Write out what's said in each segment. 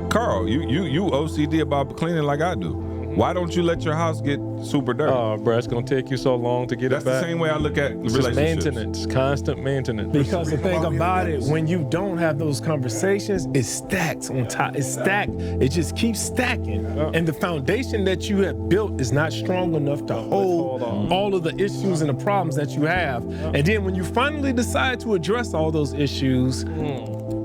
Carl, you OCD about cleaning like I do. Why don't you let your house get super dirty? Oh, bro, it's going to take you so long to get That's it back. the same way I look at It's relationships. maintenance, constant maintenance. Because the thing about it, when you don't have those conversations, it stacks on top. It's stacked. It just keeps stacking. And the foundation that you have built is not strong enough to hold all of the issues and the problems that you have. And then when you finally decide to address all those issues,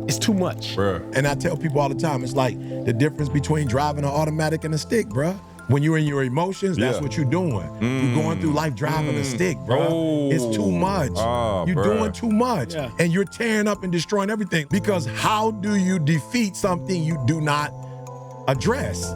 it's too much. Bruh. And I tell people all the time, it's like the difference between driving an automatic and a stick, bruh. When you're in your emotions, that's what you're doing. You're going through life driving a stick, bro. Oh. It's too much. Oh, you're bruh. doing too much. Yeah. And you're tearing up and destroying everything. Because how do you defeat something you do not address?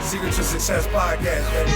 Secret to Success Podcast, baby.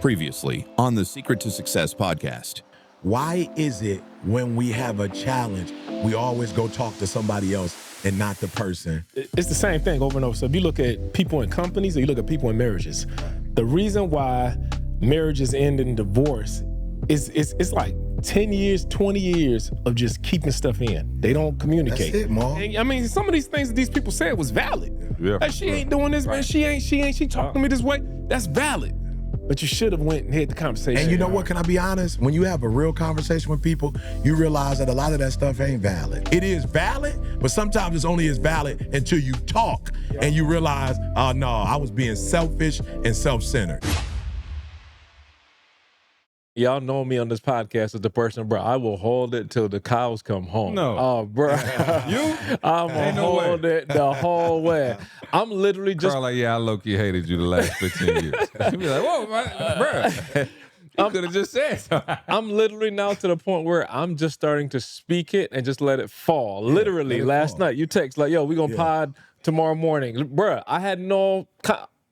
Previously on the Secret to Success podcast. Why is it when we have a challenge, we always go talk to somebody else and not the person? It's the same thing over and over. So if you look at people in companies or you look at people in marriages, the reason why marriages end in divorce is it's like 10 years, 20 years of just keeping stuff in. They don't communicate. That's it, Ma. And, I mean, some of these things that these people said was valid. Yeah. Like, she ain't doing this, man. She talking to me this way. That's valid. But you should have went and had the conversation. And you know what, can I be honest? When you have a real conversation with people, you realize that a lot of that stuff ain't valid. It is valid, but sometimes it's only as valid until you talk and you realize, oh no, I was being selfish and self-centered. Y'all know me on this podcast as the person, bro, I will hold it till the cows come home. No. Oh, bro. You? I'm going to hold it the whole way. I'm literally just... Carl, like, yeah, I low-key hated you the last 15 years. You be like, whoa, bruh. You could have just said something. I'm literally now to the point where I'm just starting to speak it and just let it fall. Literally, let it last fall. night, you text like, yo, we going to pod tomorrow morning. Bruh, I had no...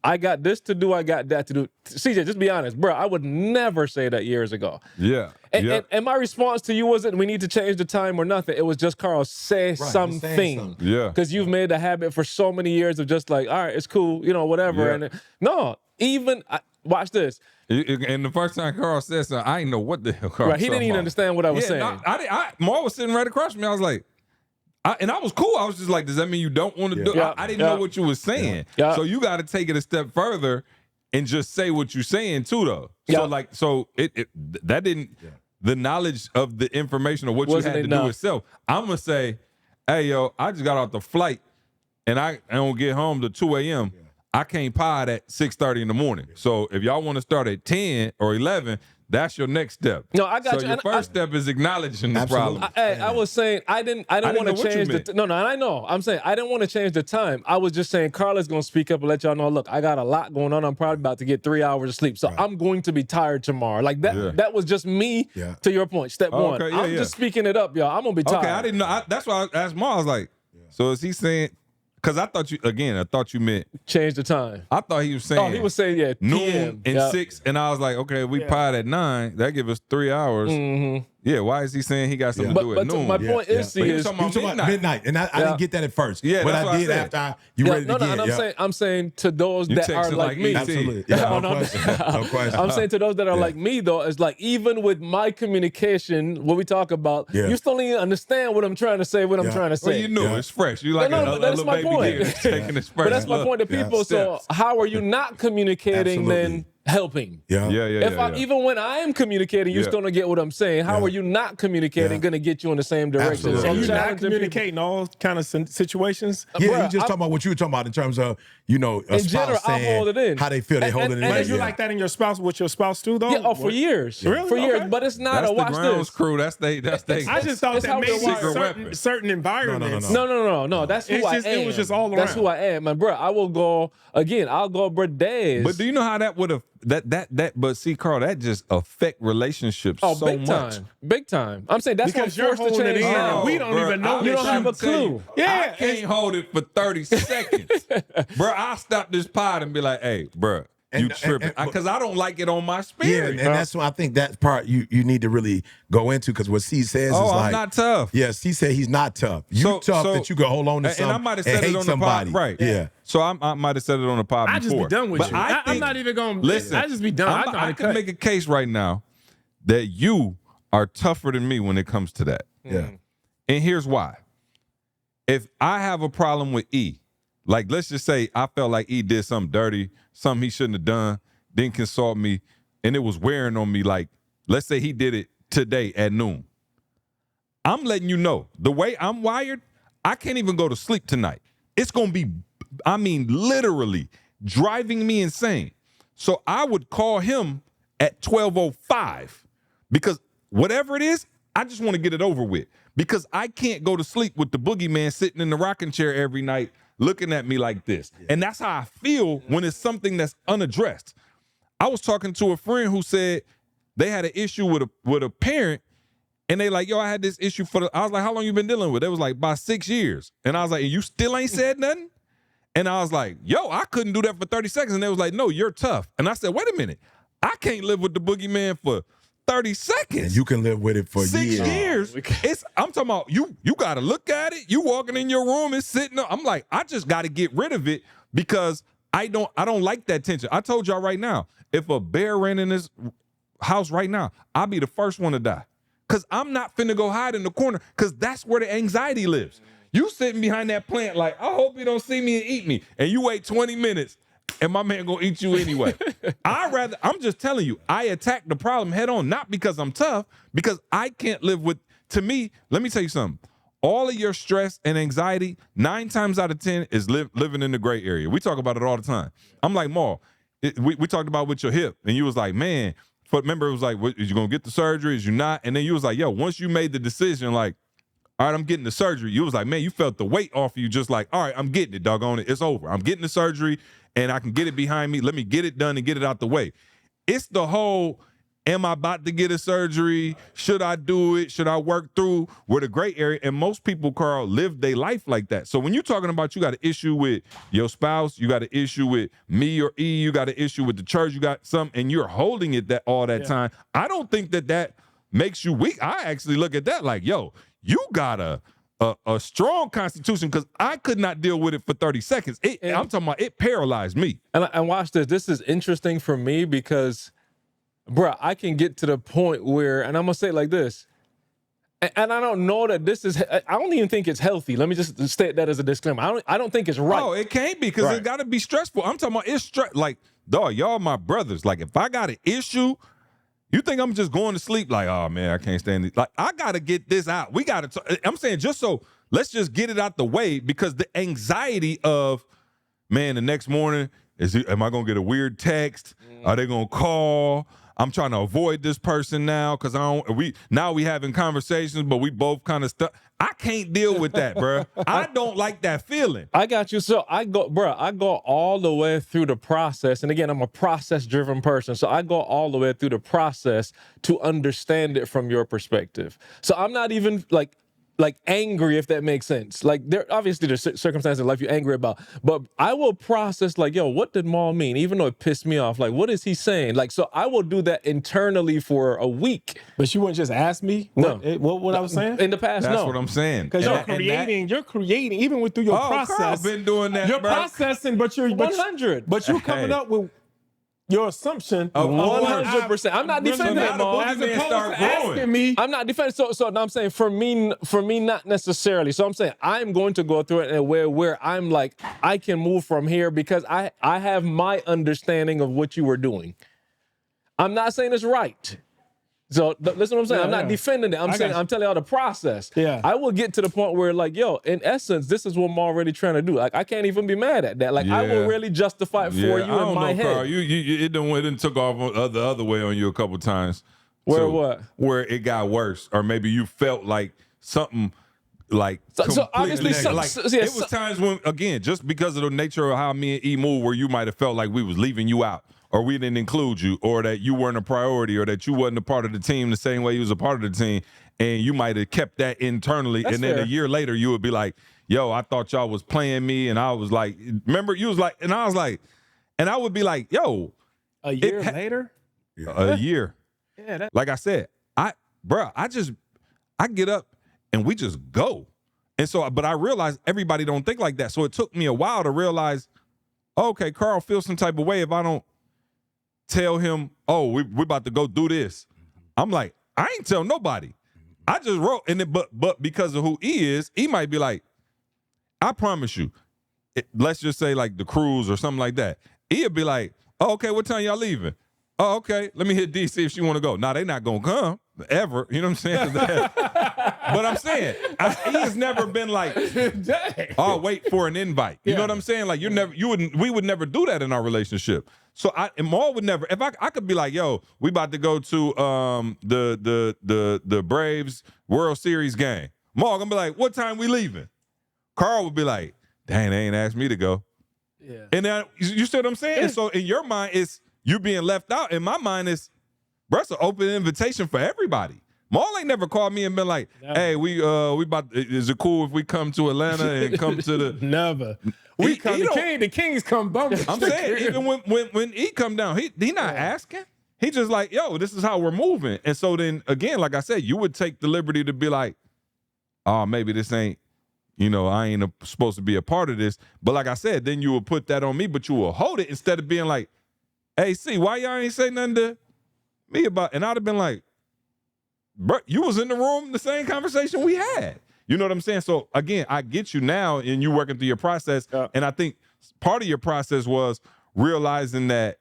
I got this to do, I got that to do. CJ, just be honest, bro. I would never say that years ago. Yeah. And my response to you wasn't, we need to change the time or nothing. It was just, Carl, say just something. saying something. Yeah. Because you've made a habit for so many years of just like, all right, it's cool, you know, whatever. Yeah. And no, even, watch this. And the first time Carl said something, I didn't know what the hell Carl Right, he didn't even understand what I was saying. No, Mar was sitting right across from me. I was like, and I was cool. I was just like, does that mean you don't want to do it? Yeah. I didn't know what you were saying. Yeah. So you got to take it a step further and just say what you're saying too, though. Yeah. That didn't, the knowledge of the information of what Wasn't you had to enough. do itself. I'm going to say, hey, yo, I just got off the flight and I don't get home till 2 a.m. I can't pod at 6:30 in the morning. So if y'all want to start at 10 or 11, that's your next step. No, I got so you. your And first step is acknowledging the Absolutely. problem. I was saying I didn't didn't want know to what you change meant. the no, I know. I'm saying I didn't want to change the time. I was just saying Carla's gonna speak up and let y'all know, look, I got a lot going on. I'm probably about to get 3 hours of sleep. So I'm going to be tired tomorrow. Like that that was just me to your point. Step Oh, one. okay, yeah, I'm yeah. just speaking it up, y'all. I'm gonna be tired. Okay, I didn't know. That's why I asked Ma. I was like, so is he saying? Because I thought you meant. Change the time. I thought he was saying. Oh, he was saying noon PM. and 6, and I was like, okay, we pod at 9. That give us 3 hours. Mm-hmm. Yeah, why is he saying he got something to do at noon? My point is, But he was is talking You about talking about midnight, and I didn't get that at first. Yeah, but that's what I I did said. after you ready to get. and I'm saying to those You that are texted like like me. ET. Absolutely. Yeah, Yeah, no, no question. No question. I'm saying to those that are like me, though, it's like even with my communication, what we talk about, you still need to understand what I'm trying to say, what I'm trying to say. Well, you knew it's fresh. You like No, a but that's little my baby point. kid taking his But that's my point to people. So how are you not communicating then helping? Yeah. Even when I am communicating, you're still gonna get what I'm saying. How are you not communicating gonna get you in the same direction? Absolutely. So I'm you're not challenging people. communicating all kind of situations? Yeah, Bruh, you just talking about what you were talking about in terms of, a In spouse general, I'll saying hold it in. how they feel, they hold it in. But and is you like that in your spouse, with your spouse too, though? Yeah, for years. Really? For years. Okay. But it's not That's a the watch grounds this. crew. That's they. I just thought It's how that maybe we wire. certain environments. No. That's who It's I just- am. it was just all That's around. who I am. And bro, I will go, again, I'll go, bro, days. But do you know how that would have but see, Carl, that just affect relationships so big much. time. Big time. I'm saying that's Because what you're forced to holding change it in, now. and we don't even know. You don't have a clue. I can't hold it for 30 seconds. Bro, I'll stop this pod and be like, hey, bro, you tripping. Because I don't like it on my Yeah, spirit. and that's why I think that part you need to really go into, because what C says is like, I'm not tough. Yeah, C said he's not tough. You tough that you can hold on to something and I might have said hate it on somebody. the pod. Right. Yeah. So I might have said it on the pod I before. just be done with but you. I'm not even going to listen. I just be done. I can make a case right now that you are tougher than me when it comes to that. Yeah. And here's why. If I have a problem with E, like let's just say I felt like E did something dirty, something he shouldn't have done, didn't consult me, and it was wearing on me, like let's say he did it today at noon. I'm letting you know, the way I'm wired, I can't even go to sleep tonight. It's going to be, I mean, literally driving me insane. So I would call him at 12:05 because whatever it is, I just want to get it over with, because I can't go to sleep with the boogeyman sitting in the rocking chair every night looking at me like this. And that's how I feel when it's something that's unaddressed. I was talking to a friend who said they had an issue with a parent, and they like, yo, I had this issue I was like, how long you been dealing with it? It was like, about 6 years. And I was like, and you still ain't said nothing? And I was like, yo, I couldn't do that for 30 seconds. And they was like, no, you're tough. And I said, wait a minute. I can't live with the boogeyman for 30 seconds. And you can live with it for 6 years. years. I'm talking about you got to look at it. You walking in your room, it's sitting up. I'm like, I just got to get rid of it because I don't like that tension. I told y'all right now, if a bear ran in this house right now, I'll be the first one to die. Because I'm not finna go hide in the corner, because that's where the anxiety lives. You sitting behind that plant like, I hope you don't see me and eat me. And you wait 20 minutes and my man gonna eat you anyway. I'm just telling you, I attack the problem head on, not because I'm tough, because I can't live with, to me, let me tell you something. All of your stress and anxiety, 9 times out of 10 is living in the gray area. We talk about it all the time. I'm like, Maul, we talked about with your hip, and you was like, man, but remember it was like, is you gonna get the surgery? Is you not? And then you was like, yo, once you made the decision, like, all right, I'm getting the surgery. You was like, man, you felt the weight off of you, just like, all right, I'm getting it, doggone it. It's over. I'm getting the surgery, and I can get it behind me. Let me get it done and get it out the way. It's the whole, am I about to get a surgery? Should I do it? Should I work through? We're the gray area. And most people, Carl, live their life like that. So when you're talking about you got an issue with your spouse, you got an issue with me or E, you got an issue with the church, you got something, and you're holding it all that time, I don't think that makes you weak. I actually look at that like, yo, you got a strong constitution, because I could not deal with it for 30 seconds. I'm talking about it paralyzed me. And watch this. This is interesting for me because, bruh, I can get to the point where, and I'm going to say it like this, and I don't know that this is, I don't even think it's healthy. Let me just state that as a disclaimer. I don't think it's right. Oh, it can't be, because it got to be stressful. I'm talking about it's stress. Like, dog, y'all my brothers. Like, if I got an issue, you think I'm just going to sleep like, oh, man, I can't stand it. Like, I got to get this out. We got to, I'm saying just so, let's just get it out the way, because the anxiety of, man, the next morning, am I going to get a weird text? Are they going to call? I'm trying to avoid this person now because we having conversations, but we both kind of stuck. I can't deal with that, bro. I don't like that feeling. I got you. So I go all the way through the process. And again, I'm a process-driven person. So I go all the way through the process to understand it from your perspective. So I'm not even like angry, if that makes sense. Like, there's circumstances in life you're angry about, but I will process like, yo, what did Maul mean? Even though it pissed me off, like, what is he saying? Like, so I will do that internally for a week. But you wouldn't just ask me what I was saying? In the past, That's no. what I'm saying. Because you're creating, even through your process. Carl been doing that, you're bro. processing, but you're 100. But you're coming up with your assumption of 100%. I'm not defending it, Maul. As opposed to asking me. I'm not defending. So now I'm saying for me, not necessarily. So I'm saying I'm going to go through it in a way where I'm like, I can move from here because I have my understanding of what you were doing. I'm not saying it's right. So listen what I'm saying. I'm not defending it. I'm telling y'all the process. Yeah. I will get to the point where, like, yo, in essence, this is what I'm already trying to do. Like, I can't even be mad at that. Like, I will really justify it for you in my head. Carl, it done took off the other way on you a couple times. Where what? Where it got worse, or maybe you felt like something like so obviously it was times when, again, just because of the nature of how me and E move, where you might have felt like we was leaving you out, or we didn't include you, or that you weren't a priority, or that you wasn't a part of the team the same way you was a part of the team, and you might have kept that internally, That's and then fair. a year later you would be like, yo, I thought y'all was playing me, and I was like, remember, you was like, and I was like, and I would be like, yo, A year later? a year. Yeah, Like I said, I get up and we just go. And so, but I realized everybody don't think like that. So it took me a while to realize, okay, Carl feels some type of way if I don't tell him, oh, we about to go do this. I'm like, I ain't tell nobody. I just wrote, and then, but because of who he is, he might be like, I promise you, let's just say like the cruise or something like that. He'll be like, oh, okay, what time y'all leaving? Oh, okay, let me hit D, see if she want to go. Nah, they not going to come ever. You know what I'm saying? But I'm saying, he has never been like, oh, wait for an invite. You know what I'm saying? Like we would never do that in our relationship. So and Maul would never, if I could be like, yo, we about to go to the Braves World Series game. Maul gonna be like, what time we leaving? Carl would be like, dang, they ain't asked me to go. Yeah. And then you see what I'm saying? And so in your mind, it's you being left out. In my mind, it's an open invitation for everybody. Maul ain't never called me and been like, hey, we about, is it cool if we come to Atlanta and come to the Never. The Kings come bumping. I'm saying, even when he come down, he not asking. He just like, yo, this is how we're moving. And so then again, like I said, you would take the liberty to be like, oh, maybe this ain't, I ain't supposed to be a part of this. But like I said, then you will put that on me, but you will hold it instead of being like, hey, see, why y'all ain't say nothing to me about, and I'd have been like, bro, you was in the room, the same conversation we had. You know what I'm saying? So again, I get you now, and you working through your process. And I think part of your process was realizing that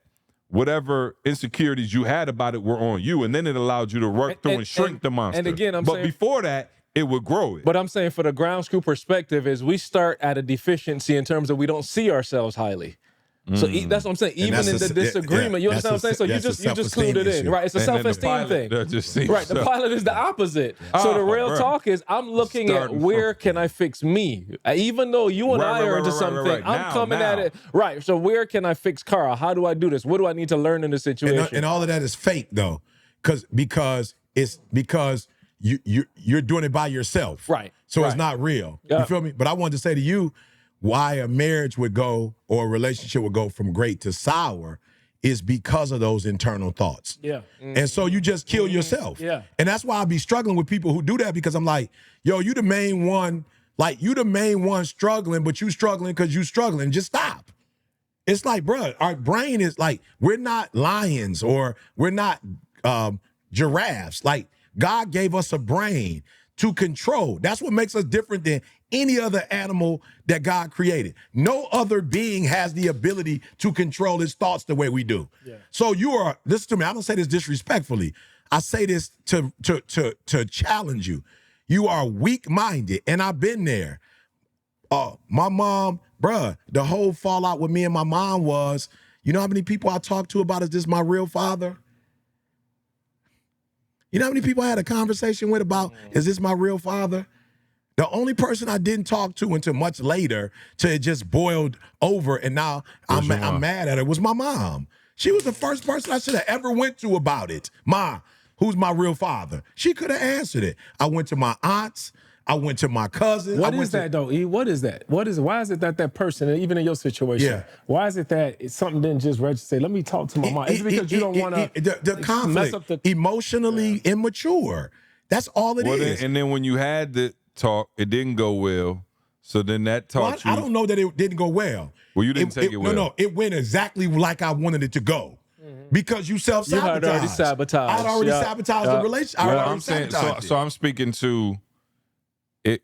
whatever insecurities you had about it were on you, and then it allowed you to work through and shrink the monster. And again, but before that, it would grow it. But I'm saying for the ground screw perspective is we start at a deficiency in terms of we don't see ourselves highly. So that's what I'm saying. Even in the disagreement, you understand what I'm saying? So you just clued it in, right? It's a self-esteem thing. Right, the pilot is the opposite. So the real talk is I'm looking at where can I fix me? Even though you and I are into something, I'm coming at it. Right, so where can I fix Carl? How do I do this? What do I need to learn in the situation? And all of that is fake, though, because you're doing it by yourself. Right. So it's not real. You feel me? But I wanted to say to you, why a marriage would go or a relationship would go from great to sour is because of those internal thoughts. Yeah. And so you just kill yourself. Yeah. And that's why I be struggling with people who do that, because I'm like, yo, you the main one struggling, but you struggling because you struggling. Just stop. It's like, bro, our brain is like, we're not lions or we're not giraffes. Like, God gave us a brain to control. That's what makes us different than any other animal that God created. No other being has the ability to control his thoughts the way we do. Yeah. So listen to me, I don't say this disrespectfully. I say this to challenge you. You are weak-minded, and I've been there. My mom, bruh, the whole fallout with me and my mom was, you know how many people I talked to about, is this my real father? You know how many people I had a conversation with about, is this my real father? The only person I didn't talk to until much later, till it just boiled over, and now I'm mad at her, was my mom. She was the first person I should have ever went to about it. Ma, who's my real father? She could have answered it. I went to my aunts. I went to my cousins. What is that, though, E? What is that? Why is it that person, even in your situation, why is it that something didn't just register? Say, let me talk to my mom. Is it because you don't want to the conflict, mess up emotionally immature. That's all it is. And then when you had the talk, it didn't go well. So then that taught you. I don't know that it didn't go well. Well, you didn't take it well. No, it went exactly like I wanted it to go. Because you self-sabotaged. You had already sabotaged. I'd already sabotaged the relationship. So I'm speaking to it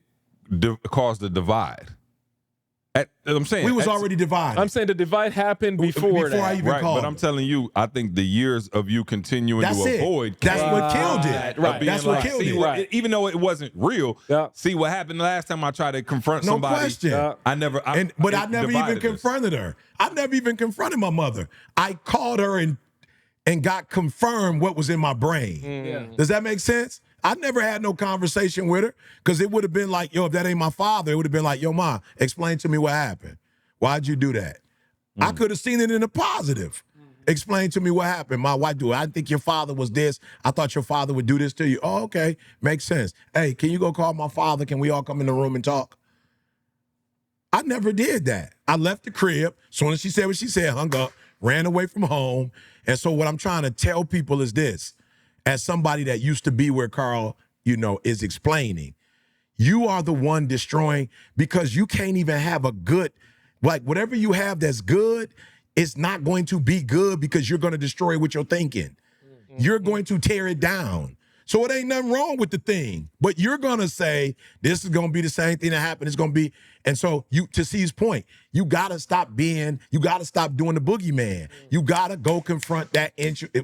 caused the divide. I'm saying we was already divided. I'm saying the divide happened before that. I even called. But I'm telling you, I think the years of you continuing to avoid. That's what killed it. Right. That's what killed it. Right. Even though it wasn't real. Yeah. See what happened last time I tried to confront somebody. No question. I never even confronted her. I never even confronted my mother. I called her and got confirmed what was in my brain. Yeah. Does that make sense? I never had no conversation with her, because it would have been like, yo, if that ain't my father, it would have been like, yo, Ma, explain to me what happened. Why'd you do that? I could have seen it in a positive. Explain to me what happened. My wife do. I think your father was this. I thought your father would do this to you. Oh, okay. Makes sense. Hey, can you go call my father? Can we all come in the room and talk? I never did that. I left the crib. As soon as she said what she said, hung up, ran away from home. And so what I'm trying to tell people is this. As somebody that used to be where Carl, is explaining, you are the one destroying because you can't even have a good, like whatever you have that's good, it's not going to be good because you're going to destroy it with your thinking. You're going to tear it down. So it ain't nothing wrong with the thing, but you're going to say, this is going to be the same thing that happened. It's going to be, and so to C's point, you got to stop doing the boogeyman. You got to go confront that.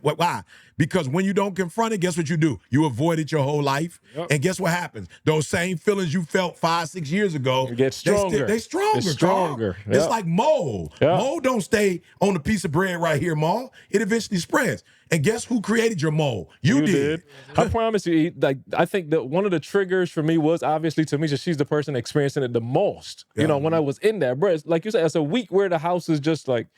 Why? Because when you don't confront it, guess what you do? You avoid it your whole life. Yep. And guess what happens? Those same feelings you felt 5-6 years ago, you get stronger. They stronger. It's stronger. Yep. It's like mold. Yep. Mold don't stay on a piece of bread right here, mold. It eventually spreads. And guess who created your mold? You did. I promise you, I think that one of the triggers for me was obviously Tamisha. She's the person experiencing it the most. Yeah. When I was in there, bro, like you said, it's a week where the house is just like,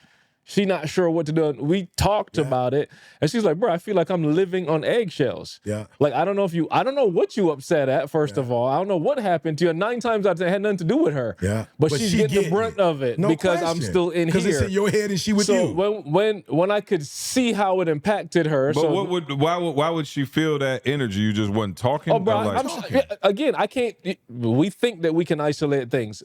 she not sure what to do. We talked about it, and she's like, bro, I feel like I'm living on eggshells. Yeah. Like, I don't know what you upset at, first of all. I don't know what happened to you. 9 times out of 10, it had nothing to do with her. Yeah. But she's getting the brunt of it because I'm still in here. Because it's in your head and she with you. When I could see how it impacted her. But why would she feel that energy? You just wasn't talking? Oh, bro, again, I can't. We think that we can isolate things.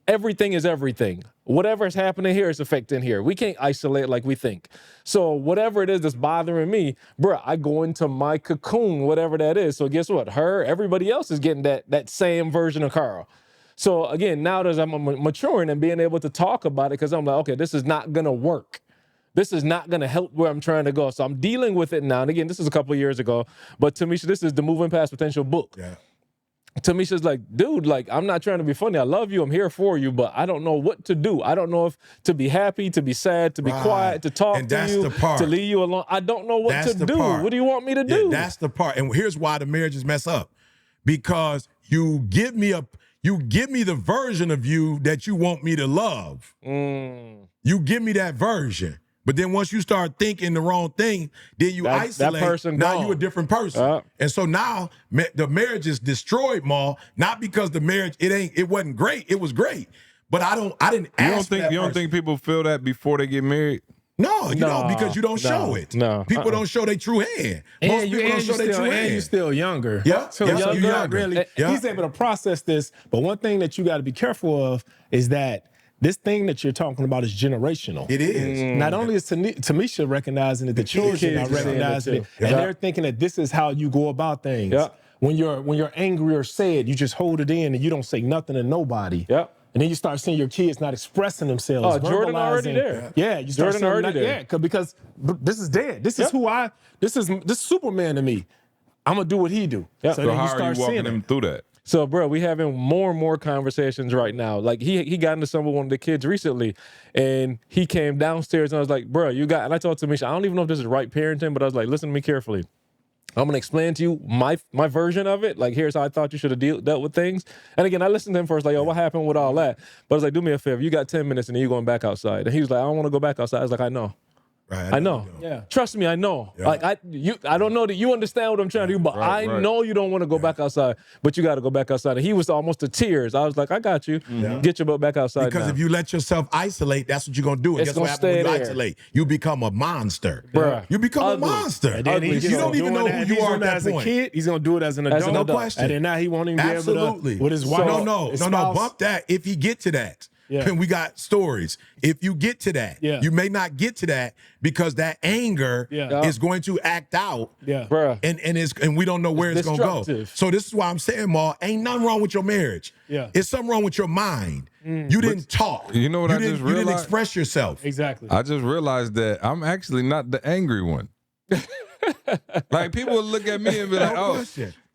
Everything is everything. Whatever is happening here is affecting here. We can't isolate like we think. So whatever it is that's bothering me, bro, I go into my cocoon, whatever that is. So guess what? Everybody else is getting that same version of Carl. So again, now that I'm maturing and being able to talk about it, because I'm like, okay, this is not going to work. This is not going to help where I'm trying to go. So I'm dealing with it now. And again, this is a couple of years ago. But Tamisha, this is the Moving Past Potential book. Yeah. Tamisha's like, dude, like, I'm not trying to be funny. I love you. I'm here for you, but I don't know what to do. I don't know if to be happy, to be sad, to be quiet, to talk to you, to leave you alone. I don't know what to do. What do you want me to do? That's the part. And here's why the marriages mess up. Because you give me the version of you that you want me to love. You give me that version. But then once you start thinking the wrong thing, then you isolate. That person now gone. You're a different person. And so now the marriage is destroyed, Ma, not because the marriage, it wasn't great. It was great. But I didn't ask you don't think people feel that before they get married? No, you don't, because you don't show it. No. People don't show their true hand. Most people don't show their true hand. And you're still younger. Yeah. So you're not really. He's able to process this. But one thing that you got to be careful of is that this thing that you're talking about is generational. It is. Not only is Tamisha recognizing it, the children are recognizing it, and they're thinking that this is how you go about things. When you're angry or sad, you just hold it in and you don't say nothing to nobody. And then you start seeing your kids not expressing themselves. Oh, Jordan already there. Yeah, you start Jordan already there. Yeah, because this is dead. This is this is Superman to me. I'm gonna do what he do. So then how are you walking him through that? So, bro, we having more and more conversations right now. Like, he got into some with one of the kids recently, and he came downstairs, and I was like, bro, and I told Tamisha, I don't even know if this is right parenting, but I was like, listen to me carefully. I'm going to explain to you my version of it. Like, here's how I thought you should have dealt with things. And again, I listened to him first, like, what happened with all that? But I was like, do me a favor. You got 10 minutes, and then you're going back outside. And he was like, I don't want to go back outside. I was like, I know. Right, I know. Yeah. Trust me, I know. Yeah. Like I don't know that you understand what I'm trying to do, but I know you don't want to go back outside, but you got to go back outside. And he was almost to tears. I was like, I got you. Get your butt back outside. Because if you let yourself isolate, that's what you're gonna do. And guess what happens when you isolate? You become a monster. Bruh. You become a monster. And then you don't even know who you are at that as a kid. He's gonna do it as an adult. No question. And then now he won't even be able to with his wife. No. Bump that. If he get to that. And we got stories. If you get to that, you may not get to that because that anger is going to act out. And we don't know where it's gonna go. So this is why I'm saying, Ma, ain't nothing wrong with your marriage. It's something wrong with your mind. You didn't talk. You know what I just realized? You didn't express yourself. Exactly. I just realized that I'm actually not the angry one. Like, people will look at me and be like, oh,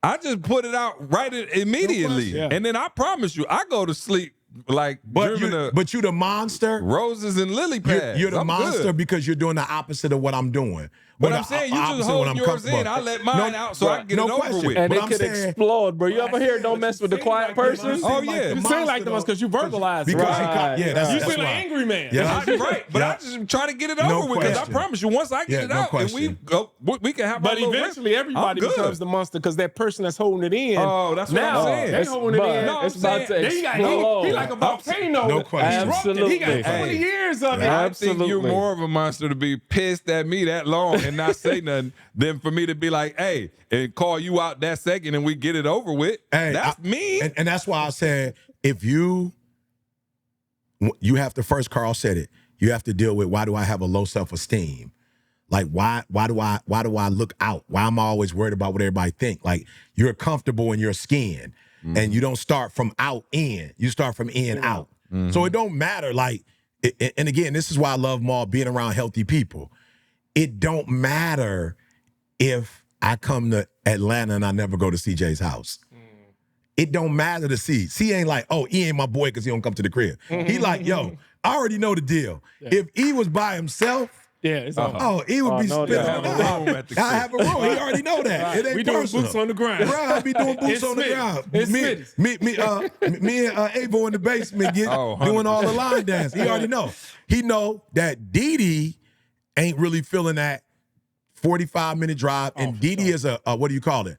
I just put it out right immediately. And then I promise you, I go to sleep like but you the monster. roses and lily pads. You're the I'm monster good. because you're doing the opposite of what I'm doing. But Or I'm the saying you opposite just of what holding I'm yours comfortable. in. I let mine out so I can get it over question. with. And But it I'm could saying- explode, bro. You ever hear don't mess with the quiet person? Oh, yeah. You seem like the ones because you verbalize it. Because Right. yeah, that's You that's seem like why. an angry man. Yeah. Right, but I just try to get it over with because I question. promise you, once I get it no out and we question. go, we can have. But our little eventually, rest. everybody I'm good. becomes the monster because that person that's holding it in. Oh, that's what I'm now saying. they holding it in. No, I'm it's about to saying- Then he got explode. he like a volcano. No question. Erupted. He got Absolutely. 20 years of it. I think you're Absolutely. more of a monster to be pissed at me that long and not say nothing than for me to be like, hey, and call you out that second and we get it over with. Hey, That's me. And that's why I said, if you have to first, Carl said it, you have to deal with, why do I have a low self-esteem? Like, why do I look out? Why am I always worried about what everybody think? Like, you're comfortable in your skin and you don't start from out in, you start from in out. So it don't matter. Like, and again, this is why I love Maul, being around healthy people. It don't matter if I come to Atlanta and I never go to CJ's house. It don't matter to C. C ain't like, oh, he ain't my boy because he don't come to the crib. He like, yo, I already know the deal. If he was by himself, Yeah, it's all. oh, he would be no spinning doubt. around. I have a room. He already know that. It ain't We doing personal. boots on the ground. Right, I be doing boots It's on the Smitty. ground. It's Me Smitty. and Avo in the basement doing all the line dance. He already know. He know that Didi ain't really feeling that 45-minute drive. And Didi is a what do you call it?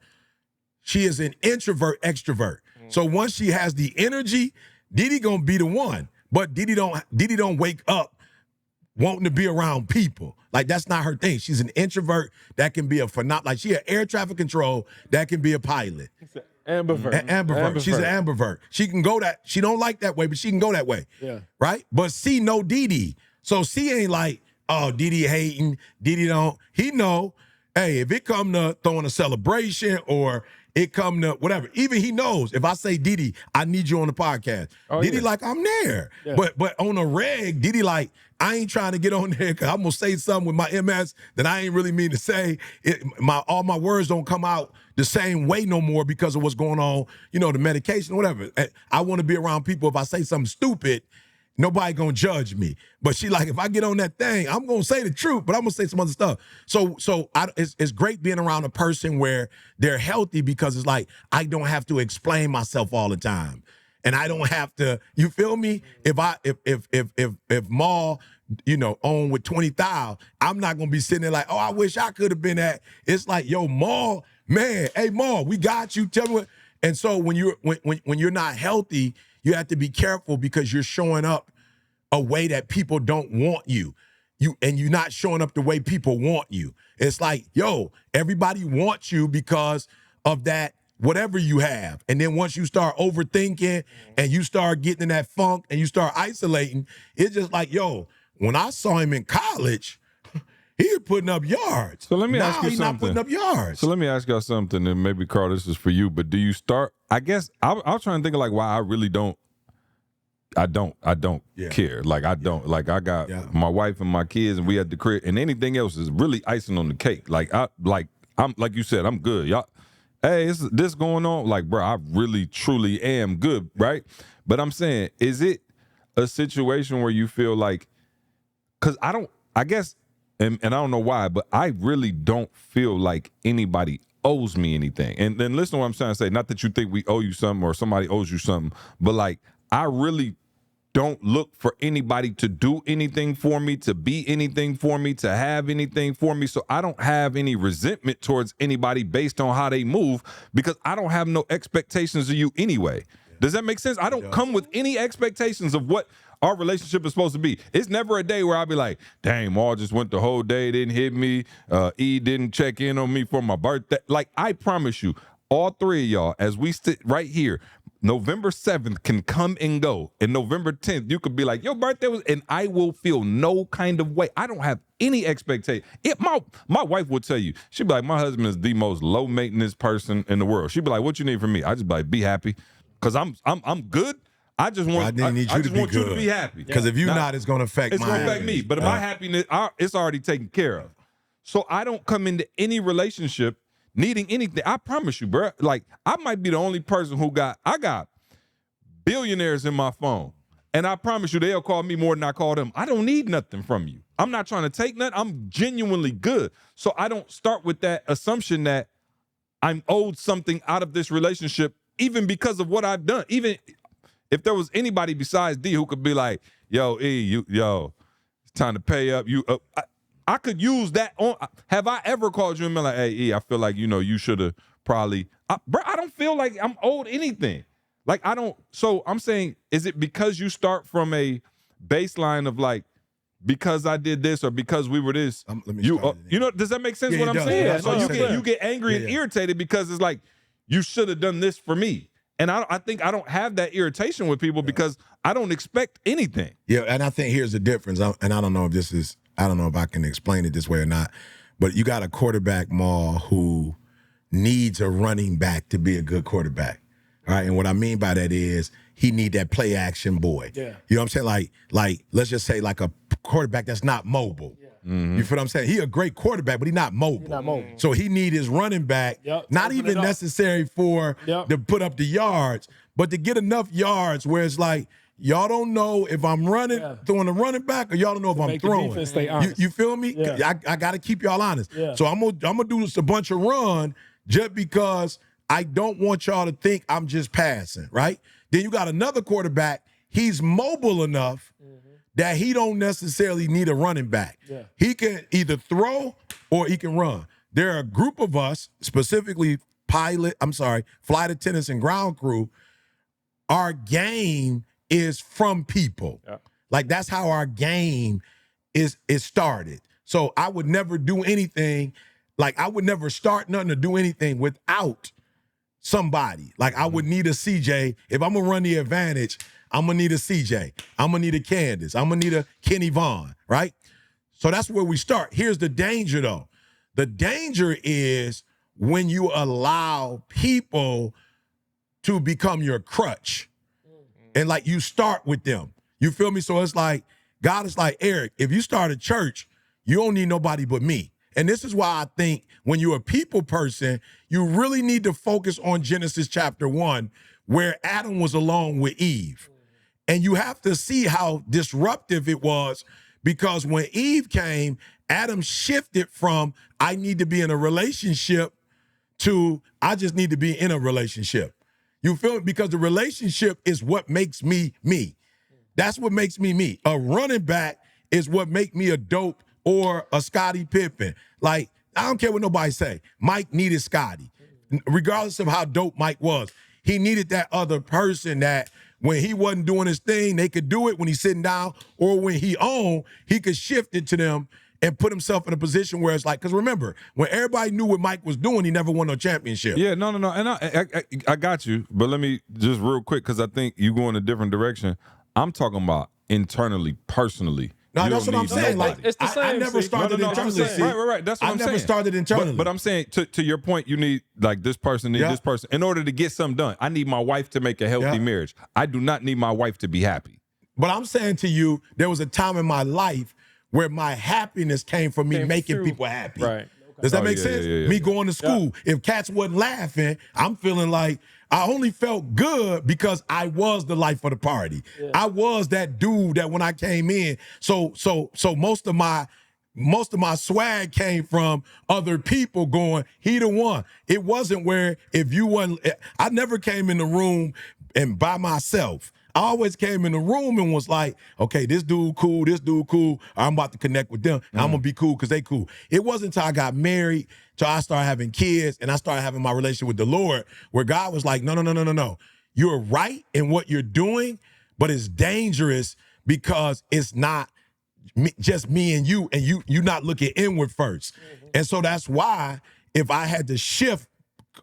She is an introvert extrovert. So once she has the energy, Didi gonna be the one. But Didi don't wake up wanting to be around people. Like, that's not her thing. She's an introvert that can be a phenomenal. Like, she an air traffic control that can be a pilot. Ambivert. Ambivert. She's an ambivert. She can go that. She don't like that way, but she can go that way. Yeah. Right? But C know Didi. So C ain't like, oh, Didi hating. Didi don't. He know, hey, if it come to throwing a celebration or it come to whatever, even he knows if I say, Didi, I need you on the podcast. Didi like, I'm there. Yeah. But on a reg, Didi like, I ain't trying to get on there because I'm going to say something with my MS that I ain't really mean to say. All my words don't come out the same way no more because of what's going on, the medication, whatever. I want to be around people. If I say something stupid, nobody going to judge me. But she like, if I get on that thing, I'm going to say the truth, but I'm going to say some other stuff. So it's great being around a person where they're healthy because it's like, I don't have to explain myself all the time. And I don't have to, you feel me? If Maul, on with 20,000, I'm not gonna be sitting there like, oh, I wish I could have been at. It's like, yo, Maul, man, hey Maul, we got you. Tell me what. And so when you're not healthy, you have to be careful because you're showing up a way that people don't want you. You're not showing up the way people want you. It's like, yo, everybody wants you because of that. Whatever you have. And then once you start overthinking and you start getting in that funk and you start isolating, it's just like, yo, when I saw him in college, he was putting up yards. So let me ask you he's something. not putting up yards. So let me ask y'all something, and maybe, Carl, this is for you, but do you start, I guess, I was trying to think of like why I really don't, I don't care. Like, I don't. Like, I got my wife and my kids, and we had the crib, and anything else is really icing on the cake. I'm like you said, I'm good. Y'all, hey, is this going on? Like, bro, I really, truly am good, right? But I'm saying, is it a situation where you feel like, because I guess, and I don't know why, but I really don't feel like anybody owes me anything. And then listen to what I'm trying to say. Not that you think we owe you something or somebody owes you something, but like, I really don't look for anybody to do anything for me, to be anything for me, to have anything for me. So I don't have any resentment towards anybody based on how they move because I don't have no expectations of you anyway. Does that make sense? I don't come with any expectations of what our relationship is supposed to be. It's never a day where I'll be like, dang, Maul just went the whole day, didn't hit me. E didn't check in on me for my birthday. Like, I promise you, all three of y'all, as we sit right here, November 7th can come and go. And November 10th, you could be like, your birthday was, and I will feel no kind of way. I don't have any expectation. My wife will tell you, she'd be like, my husband is the most low maintenance person in the world. She'd be like, what you need from me? I just be like, be happy. Cause I'm good. I just want, I need you to be want good. you to be happy. Because if you're not, it's going to affect it's my going to affect happiness. me. But my happiness, it's already taken care of. So I don't come into any relationship needing anything. I promise you, bro. Like, I might be the only person I got billionaires in my phone. And I promise you, they'll call me more than I call them. I don't need nothing from you. I'm not trying to take nothing. I'm genuinely good. So I don't start with that assumption that I'm owed something out of this relationship, even because of what I've done. Even if there was anybody besides D who could be like, yo, E, it's time to pay up. I could use that on. Have I ever called you and been like, hey, E, I feel like, you should have probably. Bro, I don't feel like I'm owed anything. Like, I don't. So I'm saying, is it because you start from a baseline of like, because I did this or because we were this, does that make sense what I'm saying? Yeah, so you get angry and irritated because it's like, you should have done this for me. And I think I don't have that irritation with people because I don't expect anything. Yeah, and I think here's the difference. And I don't know if I can explain it this way or not, but you got a quarterback, Maul, who needs a running back to be a good quarterback. All right, and what I mean by that is he need that play action boy. Yeah. You know what I'm saying? Like let's just say like a quarterback that's not mobile. Yeah. Mm-hmm. You feel what I'm saying? He a great quarterback, but he's not mobile. So he need his running back, not even necessary for to put up the yards, but to get enough yards where it's like, y'all don't know if I'm throwing a running back, or y'all don't know if I'm throwing. Stay honest. You feel me? Yeah. I got to keep y'all honest. Yeah. So I'm gonna do this a bunch of run just because I don't want y'all to think I'm just passing, right? Then you got another quarterback. He's mobile enough that he don't necessarily need a running back. Yeah. He can either throw or he can run. There are a group of us, specifically flight attendants and ground crew. Our game is from people. Yeah. Like, that's how our game is started. So I would never do anything, like I would never start nothing or do anything without somebody. Like, I would need a CJ. If I'm gonna run the advantage, I'm gonna need a CJ. I'm gonna need a Candace. I'm gonna need a Kenny Vaughn, right? So that's where we start. Here's the danger, though. The danger is when you allow people to become your crutch. And like, you start with them. You feel me? So it's like, God is like, Eric, if you start a church, you don't need nobody but me. And this is why I think when you're a people person, you really need to focus on Genesis chapter 1, where Adam was alone with Eve. And you have to see how disruptive it was, because when Eve came, Adam shifted from, I need to be in a relationship, to, I just need to be in a relationship. You feel it? Because the relationship is what makes me me. That's what makes me me. A running back is what make me a dope or a Scottie Pippen. Like, I don't care what nobody say. Mike needed Scottie. Regardless of how dope Mike was, he needed that other person that when he wasn't doing his thing, they could do it when he's sitting down, or when he owned, he could shift it to them and put himself in a position where it's like, because remember, when everybody knew what Mike was doing, he never won no championship. Yeah, no. And I got you, but let me just real quick, because I think you go in a different direction. I'm talking about internally, personally. No, that's what I'm saying. Like, it's the same. I never started internally. Right. That's what I'm saying. I never started internally. But I'm saying, to your point, you need, like, this person, this person. In order to get something done, I need my wife to make a healthy marriage. I do not need my wife to be happy. But I'm saying to you, there was a time in my life where my happiness came from me making people happy. Right. Does that make sense? Yeah. Me going to school. If cats wasn't laughing, I'm feeling like I only felt good because I was the life of the party. Yeah. I was that dude that when I came in. So most of my swag came from other people going, he the one. It wasn't where if you wasn't, I never came in the room and by myself. I always came in the room and was like, okay, this dude cool, I'm about to connect with them. I'm gonna be cool because they cool. It wasn't until I got married, till I started having kids, and I started having my relationship with the Lord, where God was like, no. You're right in what you're doing, but it's dangerous because it's not just me and you not looking inward first. And so that's why if I had to shift,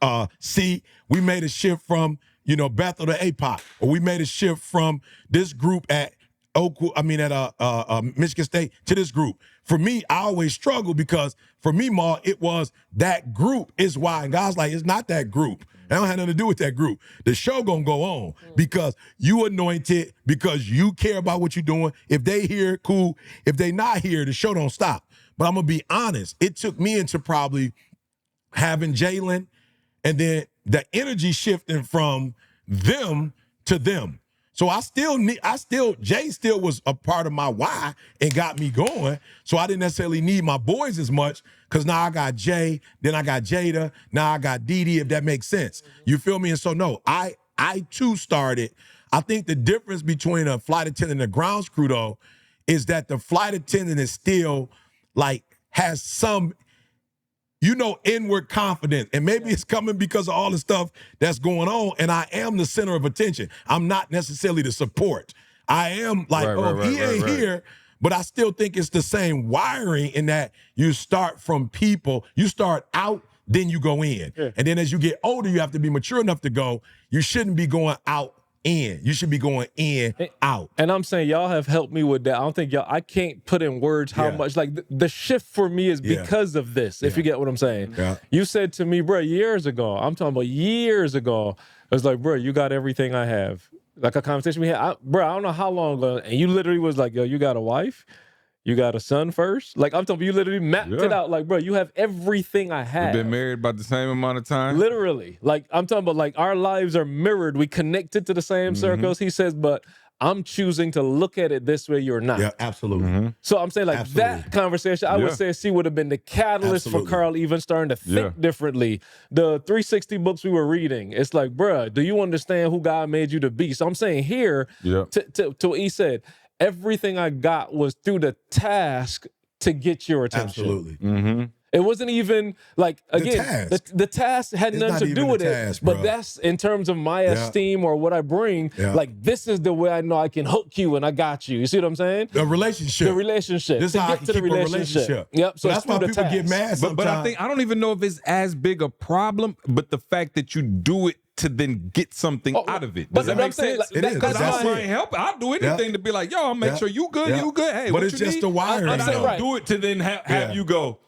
we made a shift from Bethel to APOC, or we made a shift from this group at Michigan State to this group. For me, I always struggle because for me, Ma, it was that group is why. And God's like, it's not that group. I don't have nothing to do with that group. The show gonna go on because you anointed, because you care about what you're doing. If they here, cool. If they not here, the show don't stop. But I'm gonna be honest. It took me into probably having Jalen, and then the energy shifting from them to them. So Jay still was a part of my why and got me going. So I didn't necessarily need my boys as much because now I got Jay, then I got Jada, now I got Dee, if that makes sense. You feel me? And so no, I too started. I think the difference between a flight attendant and a grounds crew though is that the flight attendant is still like has some inward confidence. And maybe it's coming because of all the stuff that's going on. And I am the center of attention. I'm not necessarily the support. I am like, he ain't here, but I still think it's the same wiring in that you start from people, you start out, then you go in. Yeah. And then as you get older, you have to be mature enough to go, you shouldn't be going out in. You should be going in, out. And I'm saying y'all have helped me with that. I don't think I can't put in words how much, like the shift for me is because of this, if you get what I'm saying. Yeah. You said to me, bro, years ago, I'm talking about years ago, I was like, bro, you got everything I have. Like a conversation we had, bro, I don't know how long ago, and you literally was like, yo, you got a wife? You got a son first? Like, I'm talking about you literally mapped it out. Like, bro, you have everything I have. We've been married about the same amount of time. Literally. Like, I'm talking about, like, our lives are mirrored. We connected to the same circles. He says, but I'm choosing to look at it this way, you're not. Yeah, absolutely. So I'm saying, like, that conversation, I would say would have been the catalyst for Carl even starting to think differently. The 360 books we were reading, it's like, bruh, do you understand who God made you to be? So I'm saying here, to what he said, everything I got was through the task to get your attention. Absolutely. It wasn't even like, again, the task had nothing to do with it, but that's in terms of my esteem or what I bring. Like, this is the way I know I can hook you and I got you. You see what I'm saying? The relationship. This is how I can keep a relationship. Yep. So that's why people get mad sometimes. But I don't even know if it's as big a problem, but the fact that you do it to then get something out of it. Does that make sense? It is. Because I might help. I'll do anything to be like, yo, I'll make sure you good, you good. Hey, but what it's you just need? the wiring. And I don't do it to then have you go,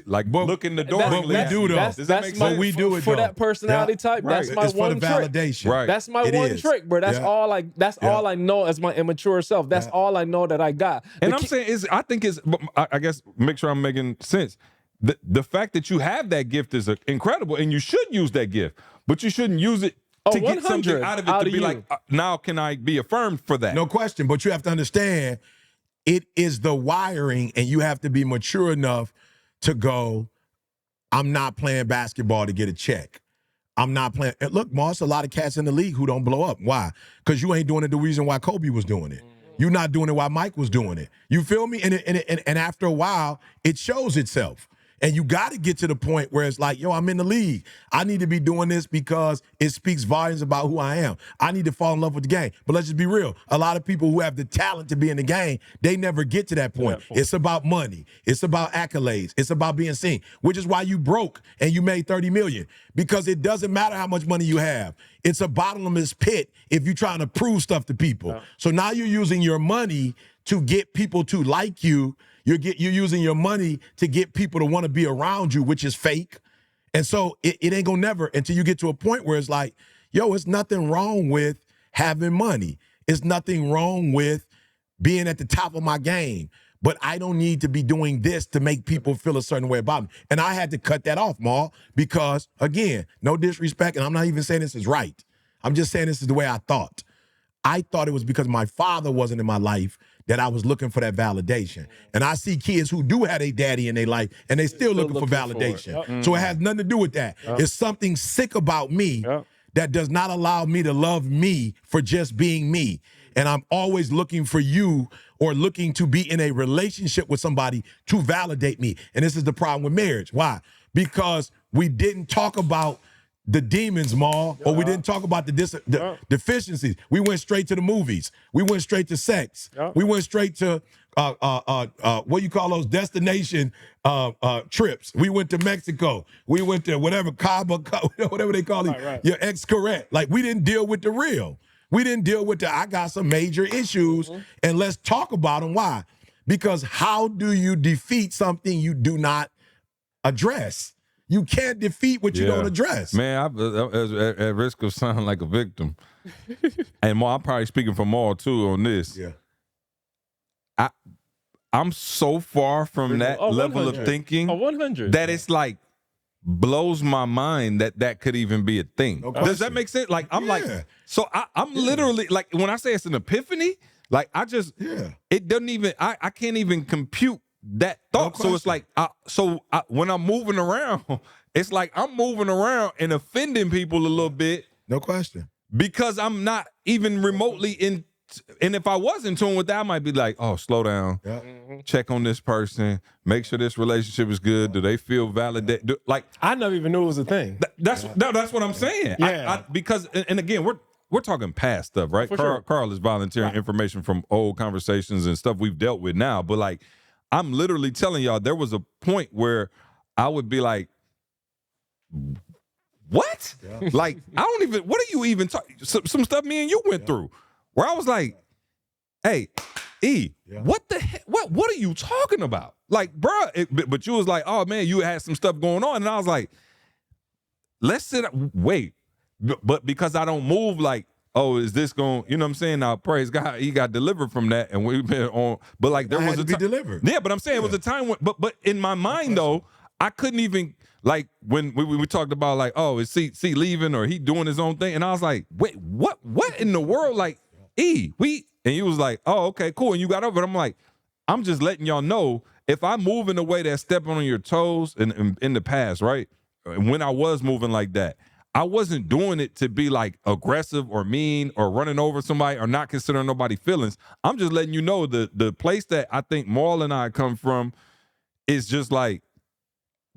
like, look in the door. But we do though. But we do it for that personality type. That's my it's one for the validation. trick. Right. That's my one trick, bro. That's all I. That's all I know as my immature self. That's all I know that I got. And I'm saying I guess make sure I'm making sense. The fact that you have that gift is incredible, and you should use that gift, but you shouldn't use it to get something out of it to be like, now can I be affirmed for that? No question, but you have to understand it is the wiring, and you have to be mature enough to go, I'm not playing basketball to get a check. I'm not playing. Look, Moss, a lot of cats in the league who don't blow up. Why? Because you ain't doing it the reason why Kobe was doing it. You're not doing it while Mike was doing it. You feel me? And after a while, it shows itself. And you got to get to the point where it's like, yo, I'm in the league. I need to be doing this because it speaks volumes about who I am. I need to fall in love with the game. But let's just be real. A lot of people who have the talent to be in the game, they never get to that point. It's about money. It's about accolades. It's about being seen, which is why you broke and you made $30 million, because it doesn't matter how much money you have. It's a bottomless pit if you're trying to prove stuff to people. So now you're using your money to get people to like you. You're using your money to get people to want to be around you, which is fake. And so it ain't gonna never, until you get to a point where it's like, yo, it's nothing wrong with having money. It's nothing wrong with being at the top of my game. But I don't need to be doing this to make people feel a certain way about me. And I had to cut that off, Maul, because, again, no disrespect, and I'm not even saying this is right. I'm just saying this is the way I thought. I thought it was because my father wasn't in my life that I was looking for that validation. And I see kids who do have a daddy in their life, and they still looking for validation. So it has nothing to do with that. It's something sick about me that does not allow me to love me for just being me. And I'm always looking for you, or looking to be in a relationship with somebody to validate me. And this is the problem with marriage. Why? Because we didn't talk about the demons, Maul, or we didn't talk about the deficiencies. We went straight to the movies. We went straight to sex. We went straight to what you call those destination trips. We went to Mexico. We went to whatever, Cabo, whatever they call it, your ex-correct. Like, we didn't deal with the real. We didn't deal with I got some major issues, and let's talk about them. Why? Because how do you defeat something you do not address? You can't defeat what you don't address. Man, I'm at risk of sounding like a victim. And I'm probably speaking for Maul, too, on this. Yeah. I'm so far from that level of thinking 100. that it's like, blows my mind that could even be a thing. No Does that question. make sense? Like I'm like, so I'm literally like when I say it's an epiphany, like I just it doesn't even I can't even compute that thought. So it's like when I'm moving around, it's like I'm moving around and offending people a little bit. No question. Because I'm not even remotely in. And if I was in tune with that, I might be like, oh, slow down. Yeah. Check on this person. Make sure this relationship is good. Do they feel validated? Like I never even knew it was a thing. that's what I'm saying. Yeah. Because and again, we're talking past stuff, right? Carl is volunteering information from old conversations and stuff we've dealt with now. But like, I'm literally telling y'all, there was a point where I would be like, what? Yeah. Like, I don't even, what are you even talking? Some stuff me and you went through where I was like, hey, what the heck? What are you talking about? Like, bruh, but you was like, oh man, you had some stuff going on. And I was like, let's wait. But because I don't move like, oh, is this going, you know what I'm saying? Now, praise God, he got delivered from that. And we've been on, but like there was a time. Delivered. Yeah, but I'm saying it was a time when, but in my mind though, I couldn't even, like when we talked about like, oh, is C leaving or he doing his own thing? And I was like, wait, what in the world? Like, and he was like, oh, okay, cool. And you got over it. I'm like, I'm just letting y'all know if I move in a way that's stepping on your toes in the past, right? When I was moving like that, I wasn't doing it to be like aggressive or mean or running over somebody or not considering nobody's feelings. I'm just letting you know the place that I think Maul and I come from is just like,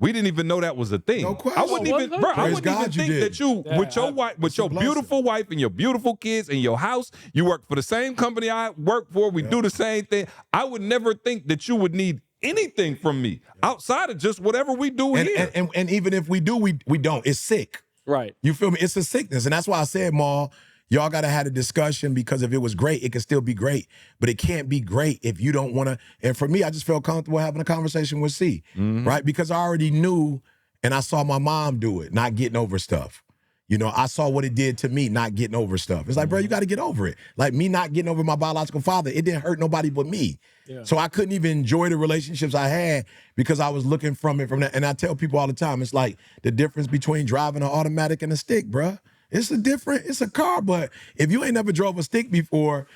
we didn't even know that was a thing. No question. I wouldn't even, bro. I wouldn't even think that you, with your wife, with your beautiful wife and your beautiful kids and your house, you work for the same company I work for. We do the same thing. I would never think that you would need anything from me outside of just whatever we do here. And even if we do, we don't. It's sick. Right. You feel me? It's a sickness, and that's why I said, Maul, y'all got to have a discussion because if it was great, it could still be great. But it can't be great if you don't want to. And for me, I just felt comfortable having a conversation with C, right? Because I already knew and I saw my mom do it, not getting over stuff. You know, I saw what it did to me, not getting over stuff. It's like, bro, you got to get over it. Like me not getting over my biological father, it didn't hurt nobody but me. Yeah. So I couldn't even enjoy the relationships I had because I was looking from that. And I tell people all the time, it's like the difference between driving an automatic and a stick, bro. It's a car, but if you ain't never drove a stick before,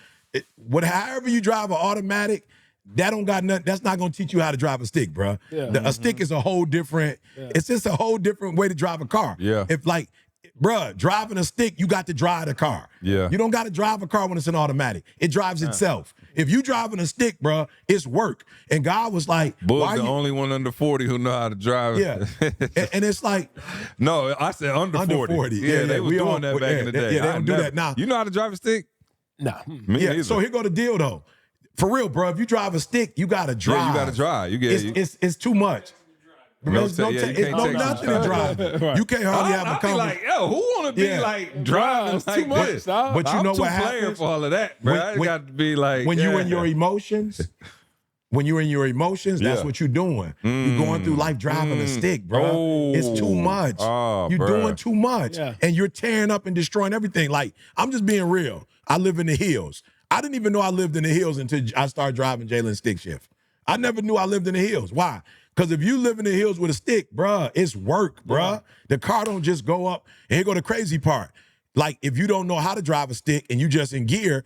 however you drive an automatic, that don't got nothing. That's not gonna teach you how to drive a stick, bro. Yeah. A stick is a whole different. Yeah. It's just a whole different way to drive a car. Yeah. If like, bruh, driving a stick, you got to drive the car. Yeah. You don't got to drive a car when it's an automatic. It drives itself. If you driving a stick, bruh, it's work. And God was like, Bull's the only one under 40 who know how to drive. Yeah. and it's like, no, I said under 40. Yeah, they was doing that back in the day. Yeah, they don't do that now. You know how to drive a stick? No. Me neither. So here go the deal though. For real, bro, if you drive a stick, you gotta drive. Yeah, you gotta drive. It's too much. There's nothing to drive. Right. You can't hardly have a conversation. Like, yo, who want to be like driving like too much, this? dog. But you know what happens? I'm too player for all of that, bro. I got to be like when you're in your emotions. When you're in your emotions, that's what you're doing. You're going through life driving a stick, bro. Oh. It's too much. Oh, you're doing too much, Yeah. and you're tearing up and destroying everything. Like I'm just being real. I live in the hills. I didn't even know I lived in the hills until I started driving Jalen's stick shift. I never knew I lived in the hills. Why? Because if you live in the hills with a stick, bruh, it's work, bruh. Yeah. The car don't just go up. And here go the crazy part. Like, if you don't know how to drive a stick and you just in gear,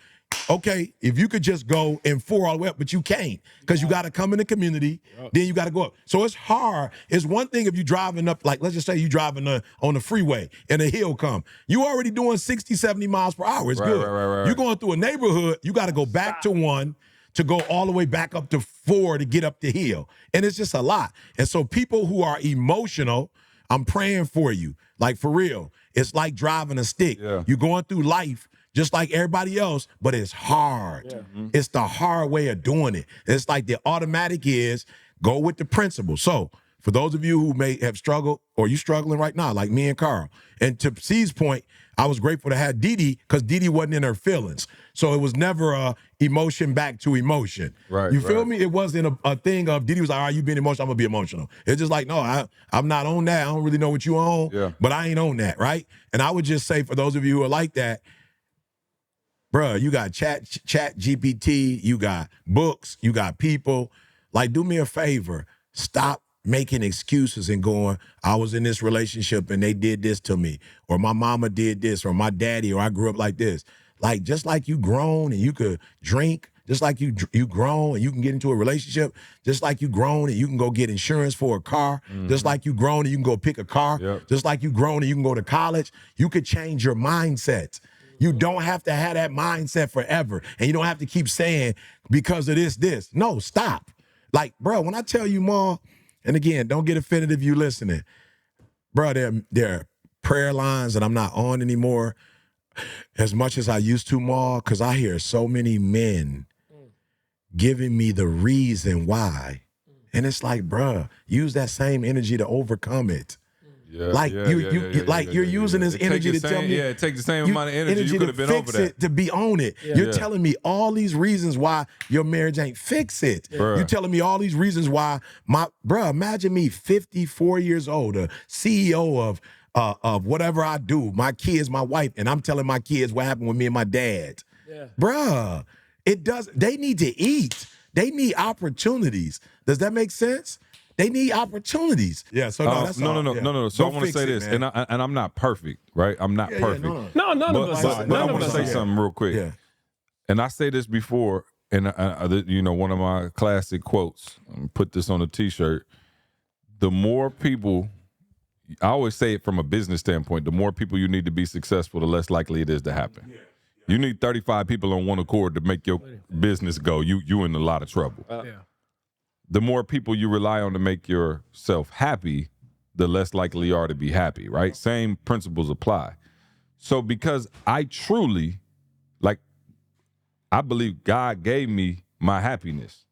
okay, if you could just go in 4 all the way up, but you can't because you got to come in the community, then you got to go up. So it's hard. It's one thing if you driving up, like let's just say you driving on the freeway and a hill come. You already doing 60, 70 miles per hour. It's good. Right. You're going through a neighborhood, you got to go back to 1 to go all the way back up to 4 to get up the hill. And it's just a lot. And so people who are emotional, I'm praying for you. Like for real, it's like driving a stick. Yeah. You're going through life just like everybody else, but it's hard. Yeah. It's the hard way of doing it. It's like the automatic is go with the principle. So for those of you who may have struggled or you struggling right now, like me and Carl, and to C's point, I was grateful to have Didi because Didi wasn't in her feelings. So it was never a emotion back to emotion. Right. You feel me? It wasn't a thing of Didi was like, all right, you being emotional, I'm going to be emotional. It's just like, no, I'm not on that. I don't really know what you on, but I ain't on that, right? And I would just say for those of you who are like that, bruh, you got chat GPT, you got books, you got people. Like, do me a favor. Stop making excuses and going, I was in this relationship and they did this to me, or my mama did this, or my daddy, or I grew up like this. Like, just like you grown and you could drink, just like you grown and you can get into a relationship, just like you grown and you can go get insurance for a car, just like you grown and you can go pick a car, just like you grown and you can go to college, you could change your mindset. You don't have to have that mindset forever. And you don't have to keep saying, because of this. No, stop. Like, bro, when I tell you, Ma, and again, don't get offended if you listening, bro, there are prayer lines that I'm not on anymore as much as I used to, Ma, because I hear so many men giving me the reason why. And it's like, bro, use that same energy to overcome it. You're using this energy to tell me. Yeah, take the same amount of energy you could have been over that. To be on it. Yeah. You're telling me all these reasons why your marriage ain't fix it. You're telling me all these reasons why imagine me 54 years old, a CEO of whatever I do, my kids, my wife, and I'm telling my kids what happened with me and my dad. Yeah. Bruh, they need to eat. They need opportunities. Does that make sense? They need opportunities. Yeah, so no. So I want to say this, man. and I'm not perfect, right? I'm not perfect. No, none of us are. But I want to say something real quick. Yeah. And I say this before, and one of my classic quotes, put this on a T-shirt, the more people, I always say it from a business standpoint, the more people you need to be successful, the less likely it is to happen. Yeah. You need 35 people on one accord to make your business go. You in a lot of trouble. The more people you rely on to make yourself happy, the less likely you are to be happy, right? Same principles apply. So because I truly, I believe God gave me my happiness.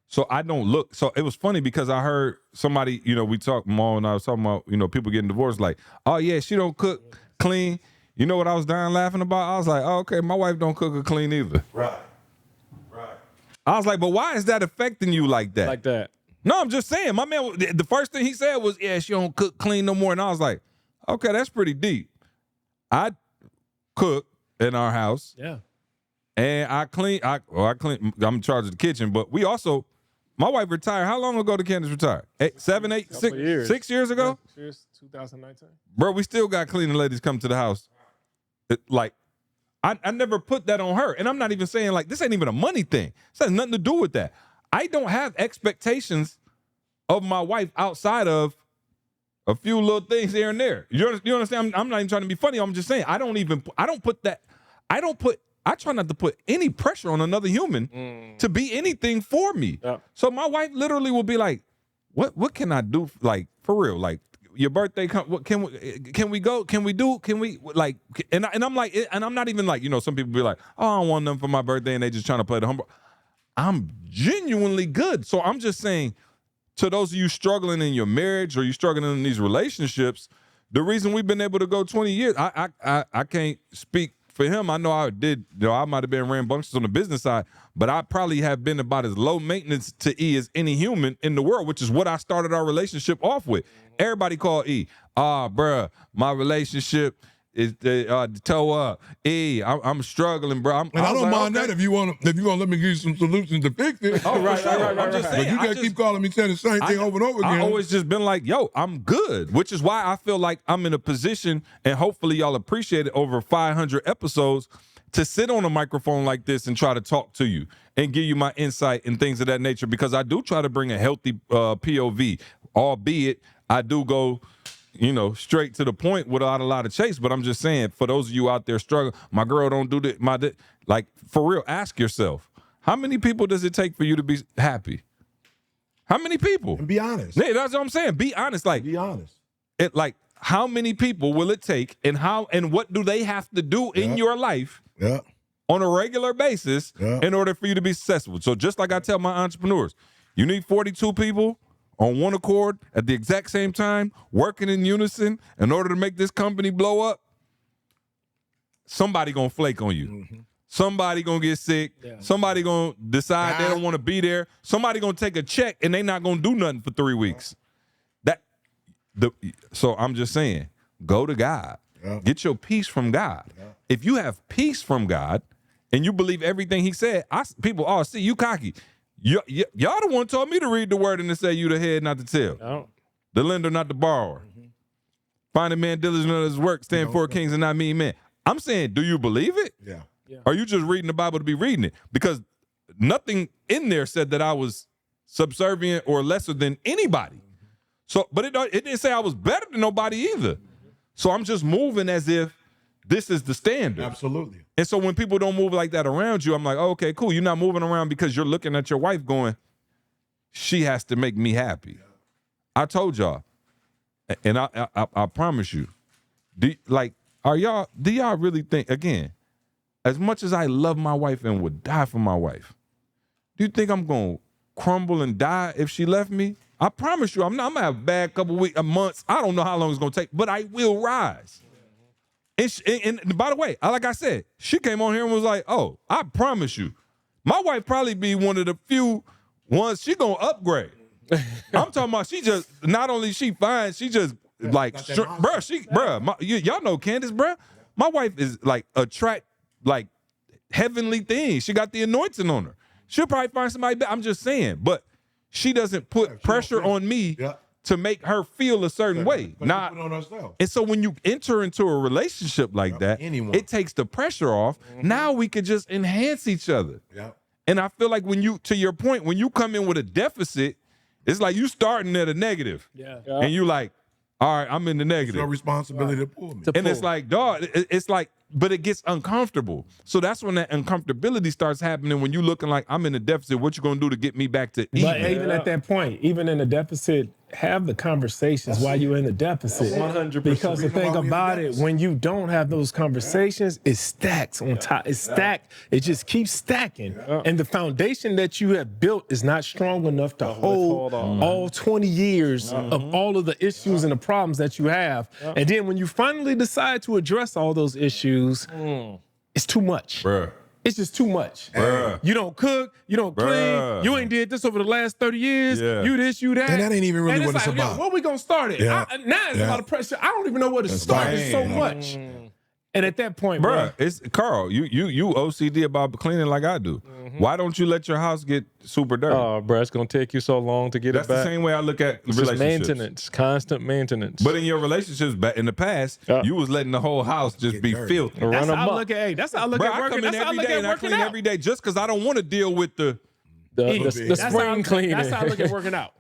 So I don't look, so it was funny because I heard somebody, we talked, Mom and I was talking about, people getting divorced, like, oh yeah, she don't cook, clean. You know what I was dying laughing about? I was like, oh, okay, my wife don't cook or clean either. Right. I was like, but why is that affecting you like that? Like that. No, I'm just saying. My man, the first thing he said was, yeah, she don't cook clean no more. And I was like, okay, that's pretty deep. I cook in our house. Yeah. And I clean. I'm in charge of the kitchen. But we also, my wife retired. How long ago did Candace retire? 6 years ago? 6 years, 2019. Bro, we still got cleaning ladies come to the house. I never put that on her. And I'm not even saying this ain't even a money thing. This has nothing to do with that. I don't have expectations of my wife outside of a few little things here and there. You understand? I'm not even trying to be funny. I'm just saying I try not to put any pressure on another human to be anything for me. Yeah. So my wife literally will be like, what can I do? For real, your birthday come, what can we go? Can we and I'm like, and I'm not even some people be like, oh, I don't want them for my birthday and they just trying to play the humble. I'm genuinely good. So I'm just saying to those of you struggling in your marriage or you struggling in these relationships, the reason we've been able to go 20 years, I can't speak for him. I know I did, I might have been rambunctious on the business side, but I probably have been about as low maintenance to E as any human in the world, which is what I started our relationship off with. Everybody called E. Bruh, my relationship is the toe up. E, I'm struggling, bro. I don't mind that if you want to let me give you some solutions to fix it. Oh, right. I'm just saying. But you can't keep calling me saying the same thing over and over again. I always just been like, yo, I'm good, which is why I feel like I'm in a position, and hopefully y'all appreciate it, over 500 episodes, to sit on a microphone like this and try to talk to you and give you my insight and things of that nature, because I do try to bring a healthy POV, albeit I do go, straight to the point without a lot of chase. But I'm just saying, for those of you out there struggling, my girl don't do that, for real, ask yourself, how many people does it take for you to be happy? How many people? And be honest. Yeah, that's what I'm saying. Be honest. Be honest. How many people will it take, and what do they have to do in your life on a regular basis in order for you to be successful? So just like I tell my entrepreneurs, you need 42 people on one accord at the exact same time, working in unison in order to make this company blow up. Somebody gonna flake on you. Mm-hmm. Somebody gonna get sick. Yeah. Somebody gonna decide they don't want to be there. Somebody gonna take a check and they not gonna do nothing for 3 weeks. So I'm just saying, go to God. Yeah. Get your peace from God. Yeah. If you have peace from God and you believe everything he said, people, see, you cocky. y'all the one told me to read the word and to say you the head, not the tail. No. The lender, not the borrower. Find a man diligent in his work, stand for kings and not mean men. I'm saying, do you believe it? Yeah. Are you just reading the Bible to be reading it? Because nothing in there said that I was subservient or lesser than anybody. So, but it didn't say I was better than nobody either. So I'm just moving as if this is the standard. Absolutely. And so when people don't move like that around you, I'm like, oh, okay, cool. You're not moving around because you're looking at your wife going, she has to make me happy. I told y'all, and I promise you, do y'all really think, again, as much as I love my wife and would die for my wife, do you think I'm going to crumble and die if she left me? I promise you, I'm going to have a bad couple weeks, months. I don't know how long it's going to take, but I will rise. And by the way, like I said, she came on here and was like, oh, I promise you, my wife probably be one of the few ones she going to upgrade. I'm talking about she just, not only she fine, she just like, y'all know Candace, bruh. My wife is like attract like heavenly things. She got the anointing on her. She'll probably find somebody better. I'm just saying, but she doesn't put pressure on me to make her feel a certain way. Not on herself. And so when you enter into a relationship like that, it takes the pressure off. Now we could just enhance each other. And I feel like when you, to your point, when you come in with a deficit, it's like you starting at a negative. And you like, all right, I'm in the negative. It's your responsibility to pull me. And it's like, dog, it's like, but it gets uncomfortable. So that's when that uncomfortability starts happening when you looking like, I'm in a deficit. What you gonna do to get me back to even? But even at that point, even in the deficit, have the conversations while you're in the deficit. 100%. Because the thing about it, when you don't have those conversations, it stacks on top. It's stacked. It just keeps stacking. And the foundation that you have built is not strong enough to hold all 20 years of all of the issues and the problems that you have. And then when you finally decide to address all those issues, it's too much. Bruh. It's just too much. Bruh. You don't cook, you don't clean, you ain't did this over the last 30 years, you this, you that. And that ain't even really what it's like, about. Where we gonna start it? Now it's a lot of pressure. I don't even know where to start. It's so much. And at that point, Bruh, it's Carl, you OCD about cleaning like I do. Why don't you let your house get super dirty? Oh, bro, it's gonna take you so long to get That's it back. the same way I look at It's relationships. just maintenance, constant maintenance. But in your relationships back in the past, you was letting the whole house just be filthy. that's how I look at. Hey, that's how I look at I working. come in That's how I every look day at and I working clean out. every day just because I don't want to deal with the the spring cleaning. That's how I look at working out.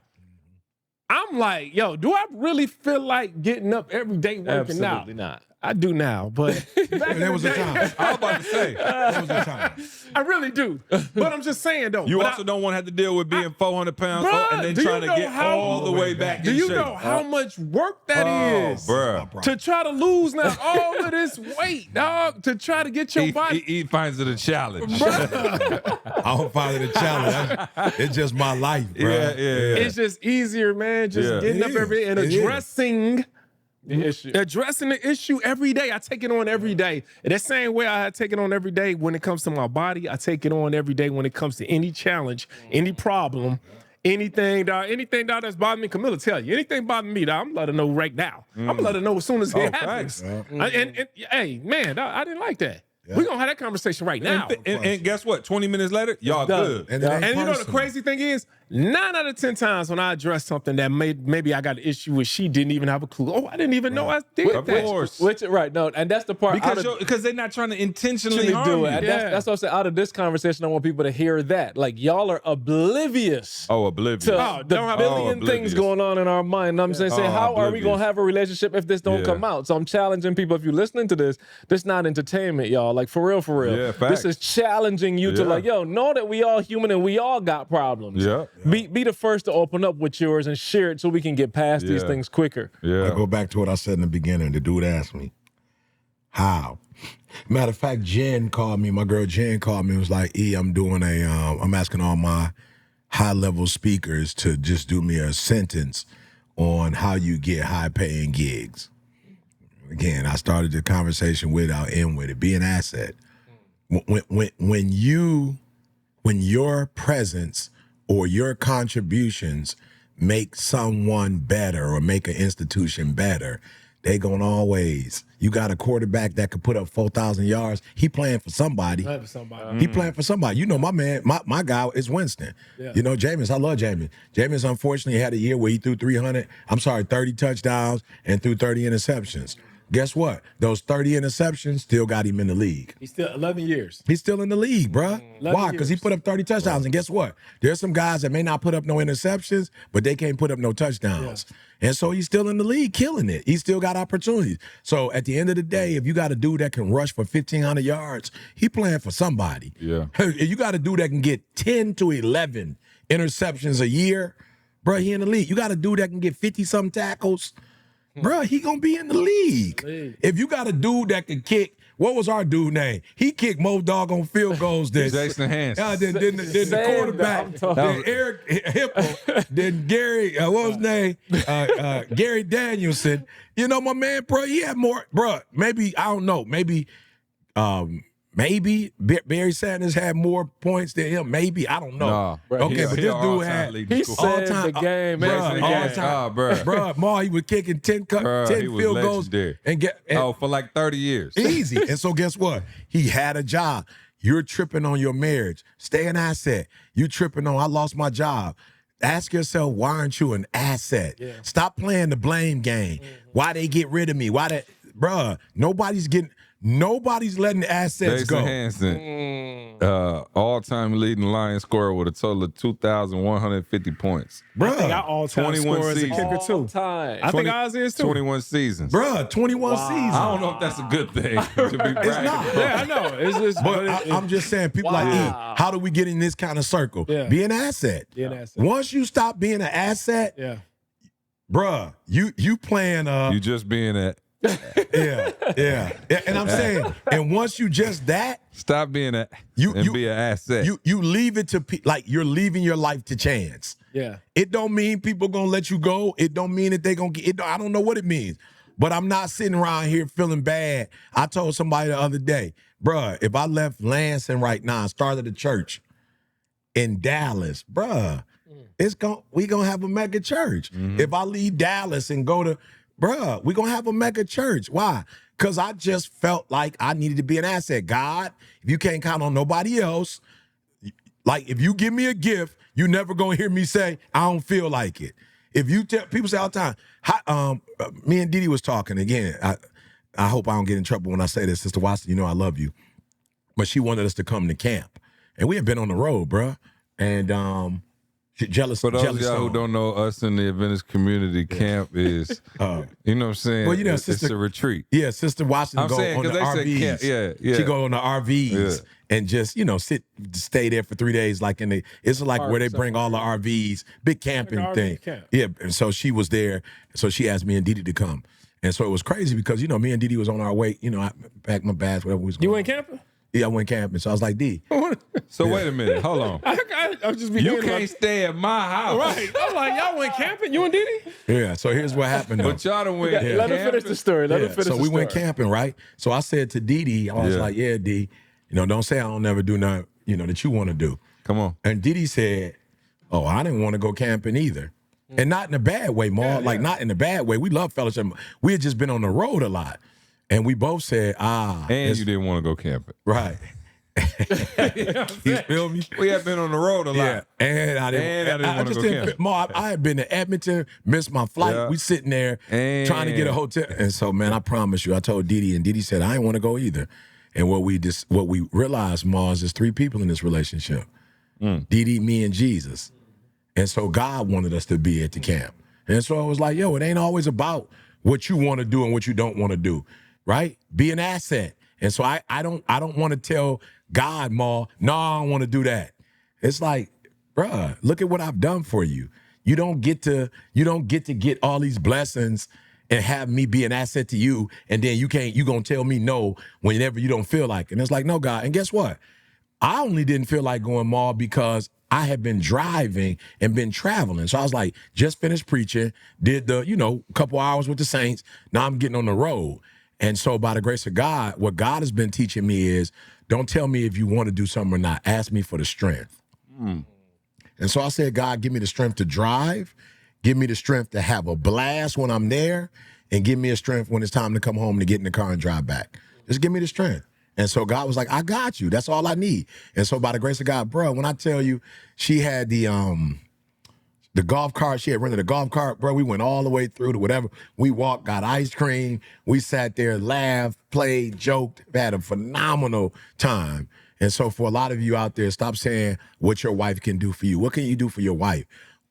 I'm like, yo, do I really feel like getting up every day working out? Absolutely not. I do now, but back in There the was a day, time. I was about to say. There was a time. I really do. But I'm just saying though. You but also don't want to have to deal with being 400 pounds Bruh, and then do you trying to know get how- all the way back Do in you shape. know how much work that is? Bruh. To try to lose now all of this weight, dog, to try to get your body. He finds it a challenge. I don't find it a challenge. It's just my life, bro. Yeah. It's just easier, man. Just getting up every day and addressing The issue. addressing the issue every day. I take it on every day. And that same way I take it on every day when it comes to my body, I take it on every day when it comes to any challenge, any problem, anything, dog, that's bothering me. Camilla tell you, anything bothering me, dog, I'm gonna let her know right now. I'm gonna let her know as soon as it happens. And hey, man, dog, I didn't like that. We're gonna have that conversation right now. And guess what? 20 minutes later, y'all good. And you know the crazy thing is, 9 out of 10 times when I address something that maybe I got an issue with, she didn't even have a clue. Oh, I didn't even know I did Of that. course. No, and that's the part. Because they're not trying to intentionally do harm it. you. And that's what I'm saying. Out of this conversation, I want people to hear that. Like, y'all are oblivious Oh, oblivious. to the billion things going on in our mind. I'm saying, how are we oblivious. going to have a relationship if this don't come out? So I'm challenging people, if you're listening to this, this not entertainment, y'all. Like, for real, for real. Yeah, facts. This is challenging you to, like, know that we all human and we all got problems. Yeah. Be the first to open up with yours and share it so we can get past these things quicker. Yeah. I go back to what I said in the beginning. The dude asked me, how? Matter of fact, Jen called me. My girl Jen called me and was like, I'm doing I'm asking all my high-level speakers to just do me a sentence on how you get high-paying gigs. Again, I started the conversation with, I'll end with it. Be an asset. When your presence or your contributions make someone better or make an institution better, they going always. You got a quarterback that could put up 4,000 yards. He playing for somebody. He playing for somebody. You know, my man, my guy is Winston. Yeah. You know, Jameis, I love Jameis. Jameis, unfortunately, had a year where he threw 30 touchdowns and threw 30 interceptions. Guess what? Those 30 interceptions still got him in the league. He's still 11 years. He's still in the league, bro. Why? Because he put up 30 touchdowns. Right. And guess what? There's some guys that may not put up no interceptions, but they can't put up no touchdowns. Yeah. And so he's still in the league, killing it. He still got opportunities. So at the end of the day, if you got a dude that can rush for 1,500 yards, he playing for somebody. Yeah. If you got a dude that can get 10 to 11 interceptions a year, bro, he in the league. You got a dude that can get 50-something tackles, bro, he gonna be in the league. If you got a dude that can kick, what was our dude name? He kicked more doggone field goals than Jason Hansen. Then the quarterback, then Eric Hippo, then Gary, what was his name? Gary Danielson. You know, my man, bro, he had more, bro. Maybe, I don't know, maybe Barry Sanders had more points than him. Maybe, I don't know. Nah, okay, but this dude had he saved the game, man. Bro, Ma, he was kicking 10 field goals and for like 30 years. Easy. And so guess what? He had a job. You're tripping on your marriage. Stay an asset. You tripping on, I lost my job. Ask yourself, why aren't you an asset? Yeah. Stop playing the blame game. Why they get rid of me? Bruh, nobody's letting the assets go. Jason Hansen, all-time leading Lions scorer with a total of 2,150 points. Bruh, I think our all-time scorer is a kicker too. I think ours is too. 21 seasons. Bruh, 21 seasons. I don't know if that's a good thing to be bragging. It's not. Yeah, I know. It's just, but I'm just saying, people like, how do we get in this kind of circle? Yeah. Be an asset. Be an asset. Once you stop being an asset, bruh, you playing you just being a yeah. And I'm saying, and once you just that, stop being be an asset. You leave it to like you're leaving your life to chance. Yeah. It don't mean people gonna let you go. It don't mean that they gonna get it. I don't know what it means. But I'm not sitting around here feeling bad. I told somebody the other day, bruh, if I left Lansing right now and started a church in Dallas, bruh, we gonna have a mega church. Mm-hmm. If I leave Dallas and go to bruh, we're going to have a mega church. Why? Because I just felt like I needed to be an asset. God, if you can't count on nobody else, like if you give me a gift, you never going to hear me say, I don't feel like it. If you tell, people say all the time, me and Didi was talking again. I hope I don't get in trouble when I say this. Sister Watson, you know I love you. But she wanted us to come to camp. And we had been on the road, bruh. And jealous. For those of y'all who don't know, us in the Adventist community, camp is, you know what I'm saying? Well, you know, it's a retreat. Yeah, Sister Washington go on the RVs. Camp. Yeah. She go on the RVs and just, stay there for 3 days. Like it's like where they bring all the RVs, big camping thing. Camp. Yeah, and so she was there. So she asked me and Didi to come. And so it was crazy because, me and Didi was on our way, I packed my bags, whatever was going on. You went camping? Yeah, I went camping. So I was like, D. So wait a minute. Hold on. I just you can't stay at my house. Right. I'm like, y'all went camping? You and Didi? Yeah, so here's what happened, though. But y'all done went camping. Let him finish the story. So we went camping, right? So I said to Didi, I was like, yeah, D, don't say I don't never do nothing, that you want to do. Come on. And Didi said, oh, I didn't want to go camping either. And not in a bad way, Ma. Like, not in a bad way. We love fellowship. We had just been on the road a lot. And we both said, And you didn't want to go camping. Right. You feel me? We have been on the road a lot. Yeah, and I didn't want to go camping. Ma, I had been to Edmonton, missed my flight. Yeah. We sitting there trying to get a hotel. And so, man, I promise you, I told Didi, and Didi said, I didn't want to go either. And what we realized, Ma, is there's three people in this relationship. Didi, me, and Jesus. And so God wanted us to be at the camp. And so I was like, yo, it ain't always about what you want to do and what you don't want to do, right? Be an asset. And so I don't want to tell God, Ma, no, I don't want to do that. It's like, bruh, look at what I've done for you. You don't get to get all these blessings and have me be an asset to you, and then you gonna tell me no whenever you don't feel like it. And it's like, no, God. And guess what? I only didn't feel like going, Ma, because I had been driving and been traveling. So I was like, just finished preaching, did the, couple hours with the saints. Now I'm getting on the road. And so by the grace of God, what God has been teaching me is, don't tell me if you want to do something or not. Ask me for the strength. And so I said, God, give me the strength to drive. Give me the strength to have a blast when I'm there. and give me a strength when it's time to come home to get in the car and drive back. Just give me the strength. And so God was like, I got you. That's all I need. And so by the grace of God, bro, when I tell you she had the golf cart, she had rented a golf cart, bro, we went all the way through to whatever. We walked, got ice cream. We sat there, laughed, played, joked, had a phenomenal time. And so for a lot of you out there, stop saying what your wife can do for you. What can you do for your wife?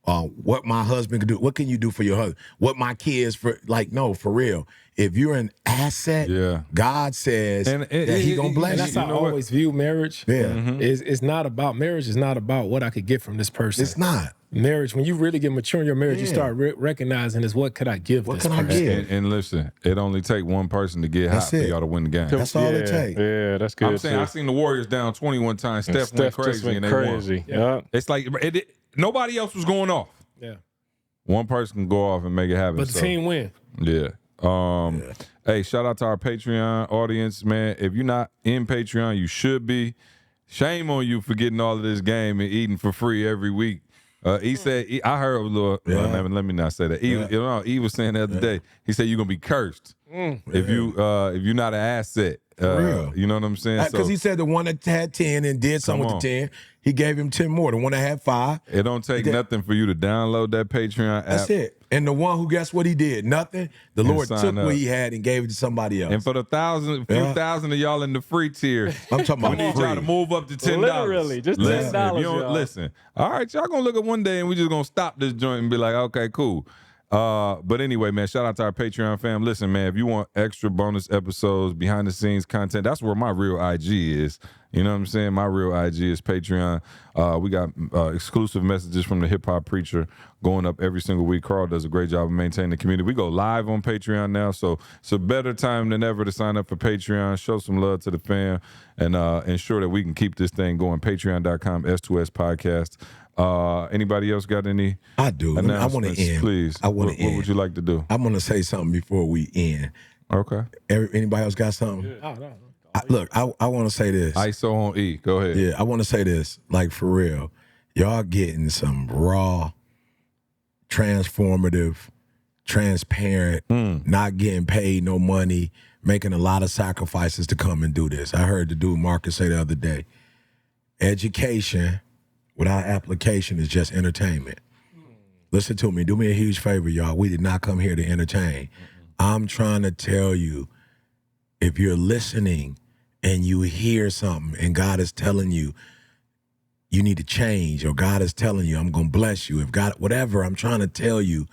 What my husband can do. What can you do for your husband? What my kids for? Like, no, for real. If you're an asset, God says that He gonna bless you. That's how I always view marriage. Yeah, it's not about marriage. It's not about what I could get from this person. It's not. Marriage, when you really get mature in your marriage, you start recognizing is what could I give this person? I give? And listen, it only take one person to get hot for y'all to win the game. That's all it takes. Yeah, that's good. I'm saying I seen the Warriors down 21 times. Steph went crazy and they won. Yeah. It's like nobody else was going off. Yeah. One person can go off and make it happen. But the team win. Yeah. Hey, shout out to our Patreon audience, man. If you're not in Patreon, you should be. Shame on you for getting all of this game and eating for free every week. He said, I heard a little, let me not say that. He was saying the other day, he said you're going to be cursed if you're not an asset. You know what I'm saying? Because he said the one that had 10 and did something with the 10, he gave him 10 more. The one that had 5. It don't take nothing for you to download that Patreon app. That's it. And the one who, guess what he did? Nothing. The Lord took what he had and gave it to somebody else. And for the few thousand of y'all in the free tier, I'm talking about we need y'all to move up to $10. Literally, just $10. If you don't listen. All right, y'all gonna look at one day and we just gonna stop this joint and be like, okay, cool. But anyway, man, shout out to our Patreon fam. Listen, man, if you want extra bonus episodes, behind the scenes content, that's where my real IG is. You know what I'm saying? My real IG is Patreon. We got exclusive messages from the hip hop preacher going up every single week. Carl does a great job of maintaining the community. We go live on Patreon now, so it's a better time than ever to sign up for Patreon. Show some love to the fam and ensure that we can keep this thing going. Patreon.com, S2S Podcast. Anybody else got any? I do. I want to end. Please. I want to end. What would you like to do? I'm going to say something before we end. Okay. Anybody else got something? Yeah. No. Look, I want to say this. ISO on E. Go ahead. Yeah, I want to say this. Like, for real. Y'all getting some raw, transformative, transparent, not getting paid no money, making a lot of sacrifices to come and do this. I heard the dude Marcus say the other day, education without application is just entertainment. Listen to me. Do me a huge favor, y'all. We did not come here to entertain. I'm trying to tell you, if you're listening and you hear something and God is telling you, you need to change, or God is telling you, I'm going to bless you. If God, whatever, I'm trying to tell you,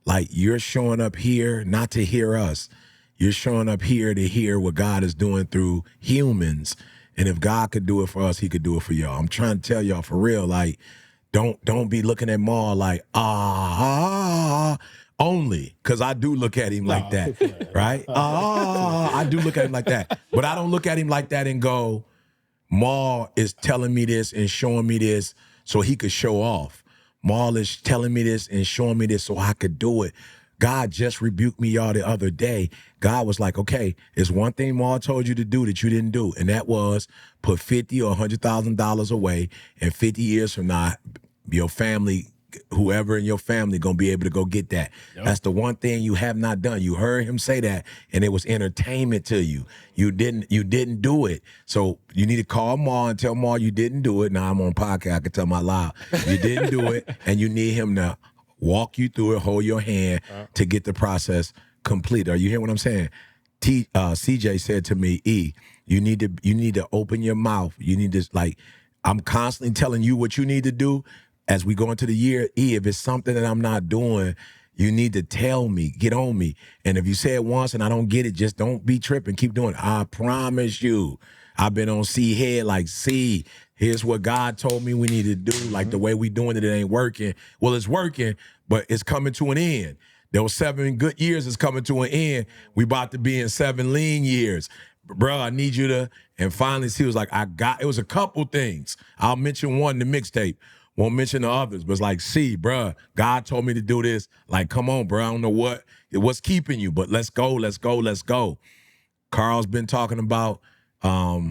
like, you're showing up here not to hear us. You're showing up here to hear what God is doing through humans. And if God could do it for us, He could do it for y'all. I'm trying to tell y'all for real, like, don't be looking at Maul like, only, because I do look at him like that, right? I do look at him like that. But I don't look at him like that and go, Maul is telling me this and showing me this so he could show off. Maul is telling me this and showing me this so I could do it. God just rebuked me, y'all, the other day. God was like, okay, there's one thing Maul told you to do that you didn't do, and that was put $50,000 or $100,000 away, and 50 years from now, your family, whoever in your family, gonna be able to go get that. Yep. That's the one thing you have not done. You heard him say that, and it was entertainment to you. You didn't do it. So you need to call Maul and tell Maul you didn't do it. Now I'm on podcast, I can tell my loud. You didn't do it, and you need him to walk you through it, hold your hand to get the process complete. Are you hearing what I'm saying? CJ said to me, E, you need to open your mouth. You need to, like, I'm constantly telling you what you need to do. As we go into the year, E, if it's something that I'm not doing, you need to tell me, get on me. And if you say it once and I don't get it, just don't be tripping. Keep doing it. I promise you. I've been on C head like, C, here's what God told me we need to do. Like, the way we doing it ain't working. Well, it's working, but it's coming to an end. There was 7 good years. It's coming to an end. We about to be in 7 lean years. Bro, I need you to, and finally he was like, it was a couple things. I'll mention one, the mixtape. Won't mention the others, but it's like, see, bruh, God told me to do this. Like, come on, bro. I don't know what's keeping you, but let's go. Carl's been talking about, how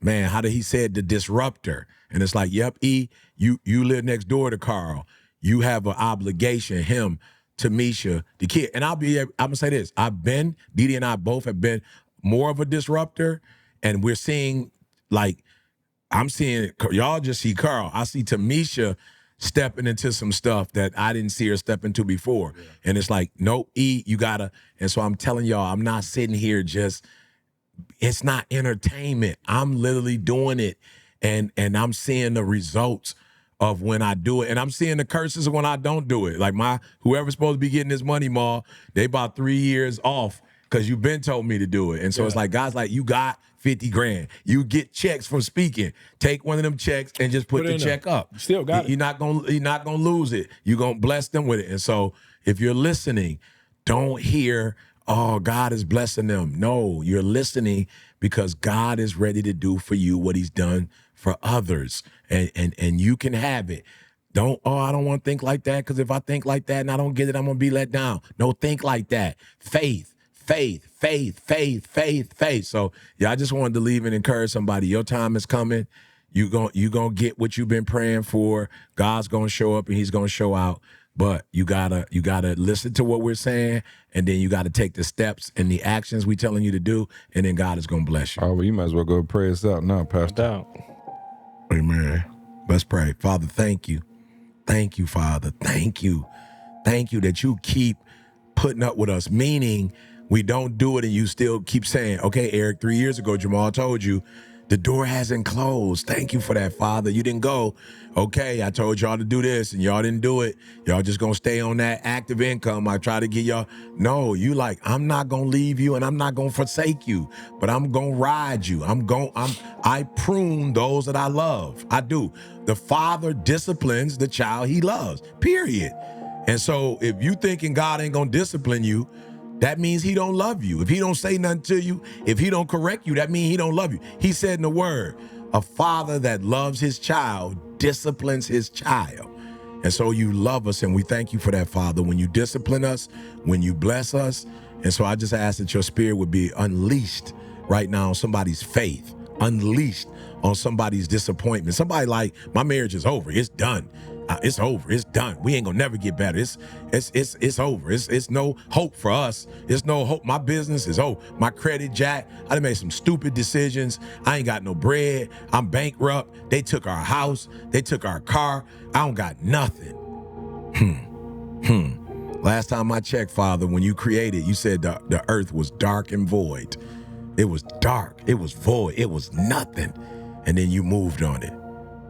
did he say it? The disruptor. And it's like, yep, E, you live next door to Carl. You have an obligation, him, Tamisha, the kid. And I'm gonna say this. Didi and I both have been more of a disruptor, and we're seeing, like, I'm seeing, y'all just see Carl. I see Tamisha stepping into some stuff that I didn't see her step into before. Yeah. And it's like, nope, you gotta. And so I'm telling y'all, I'm not sitting here just, it's not entertainment. I'm literally doing it, and I'm seeing the results of when I do it. And I'm seeing the curses of when I don't do it. Like whoever's supposed to be getting this money, Ma, they about 3 years off because you've been told me to do it. And so it's like, guys, like, you got 50 grand. You get checks from speaking. Take one of them checks and just put the check up. You still got it. You're not gonna lose it. You're gonna bless them with it. And so if you're listening, don't hear, oh, God is blessing them. No, you're listening because God is ready to do for you what he's done for others. And you can have it. I don't want to think like that, because if I think like that and I don't get it, I'm going to be let down. No, think like that. Faith. So, yeah, I just wanted to leave and encourage somebody. Your time is coming. You're going to get what you've been praying for. God's going to show up and he's going to show out. But you gotta listen to what we're saying, and then you gotta take the steps and the actions we telling you to do, and then God is gonna bless you. Oh, well, you might as well go pray us out now, Pastor. Amen. Let's pray. Father, thank you. Thank you, Father. Thank you. Thank you that you keep putting up with us, meaning we don't do it and you still keep saying, okay, Eric, 3 years ago, Jamal told you, the door hasn't closed. Thank you for that, Father. You didn't go, okay, I told y'all to do this and y'all didn't do it. Y'all just gonna stay on that active income. I try to get y'all. No, you like, I'm not gonna leave you and I'm not gonna forsake you, but I'm gonna ride you. I prune those that I love. I do. The Father disciplines the child he loves, period. And so if you thinking God ain't gonna discipline you, that means he don't love you. If he don't say nothing to you, if he don't correct you, that means he don't love you. He said in the word, a father that loves his child disciplines his child. And so you love us, and we thank you for that, Father, when you discipline us, when you bless us. And so I just ask that your spirit would be unleashed right now on somebody's faith, unleashed on somebody's disappointment. Somebody like, my marriage is over. It's done. It's over. It's done. We ain't gonna never get better. It's over. It's no hope for us. It's no hope. My business is over. My credit jacked. I done made some stupid decisions. I ain't got no bread. I'm bankrupt. They took our house. They took our car. I don't got nothing. Last time I checked, Father, when you created, you said the earth was dark and void. It was dark. It was void. It was nothing. And then you moved on it.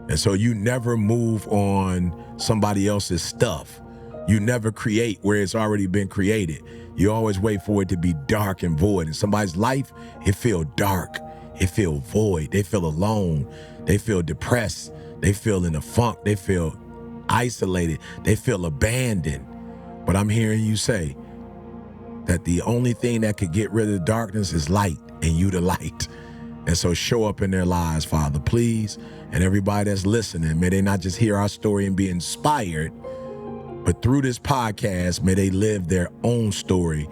And so you never move on somebody else's stuff. You never create where it's already been created. You always wait for it to be dark and void. In somebody's life, it feel dark. It feel void. They feel alone. They feel depressed. They feel in a funk. They feel isolated. They feel abandoned. But I'm hearing you say that the only thing that could get rid of the darkness is light, and you the light. And so show up in their lives, Father, please. And everybody that's listening, may they not just hear our story and be inspired, but through this podcast, may they live their own story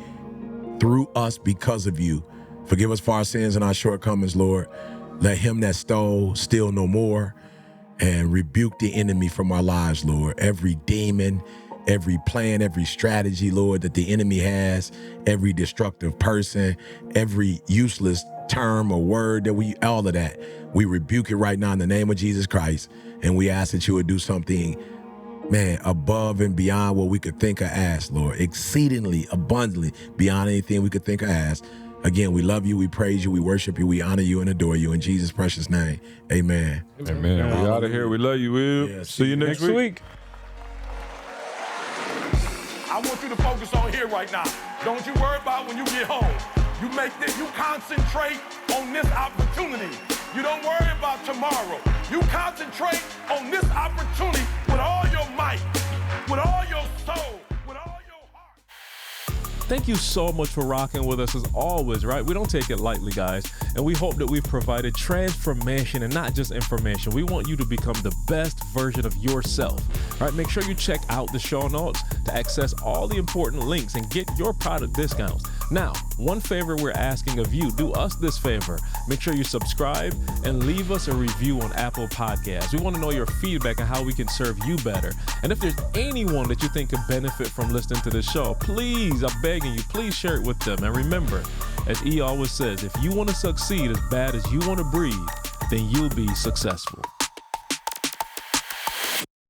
through us because of you. Forgive us for our sins and our shortcomings, Lord. Let him that stole steal no more, and rebuke the enemy from our lives, Lord. Every demon, every plan, every strategy, Lord, that the enemy has, every destructive person, every useless term or word that all of that, we rebuke it right now in the name of Jesus Christ. And we ask that you would do something, man, above and beyond what we could think or ask, Lord, exceedingly, abundantly, beyond anything we could think or ask. Again, we love you, we praise you, we worship you, we honor you and adore you in Jesus' precious name. Amen. Amen. We out of here. We love you, Will. Yeah, see you next week. I want you to focus on here right now. Don't you worry about when you get home. You concentrate on this opportunity. You don't worry about tomorrow. You concentrate on this opportunity with all your might, with all your soul, with all your heart. Thank you so much for rocking with us as always, right? We don't take it lightly, guys. And we hope that we've provided transformation and not just information. We want you to become the best version of yourself, right? Make sure you check out the show notes to access all the important links and get your product discounts. Now, one favor we're asking of you, do us this favor. Make sure you subscribe and leave us a review on Apple Podcasts. We want to know your feedback and how we can serve you better. And if there's anyone that you think could benefit from listening to this show, please, I'm begging you, please share it with them. And remember, as E always says, if you want to succeed as bad as you want to breathe, then you'll be successful.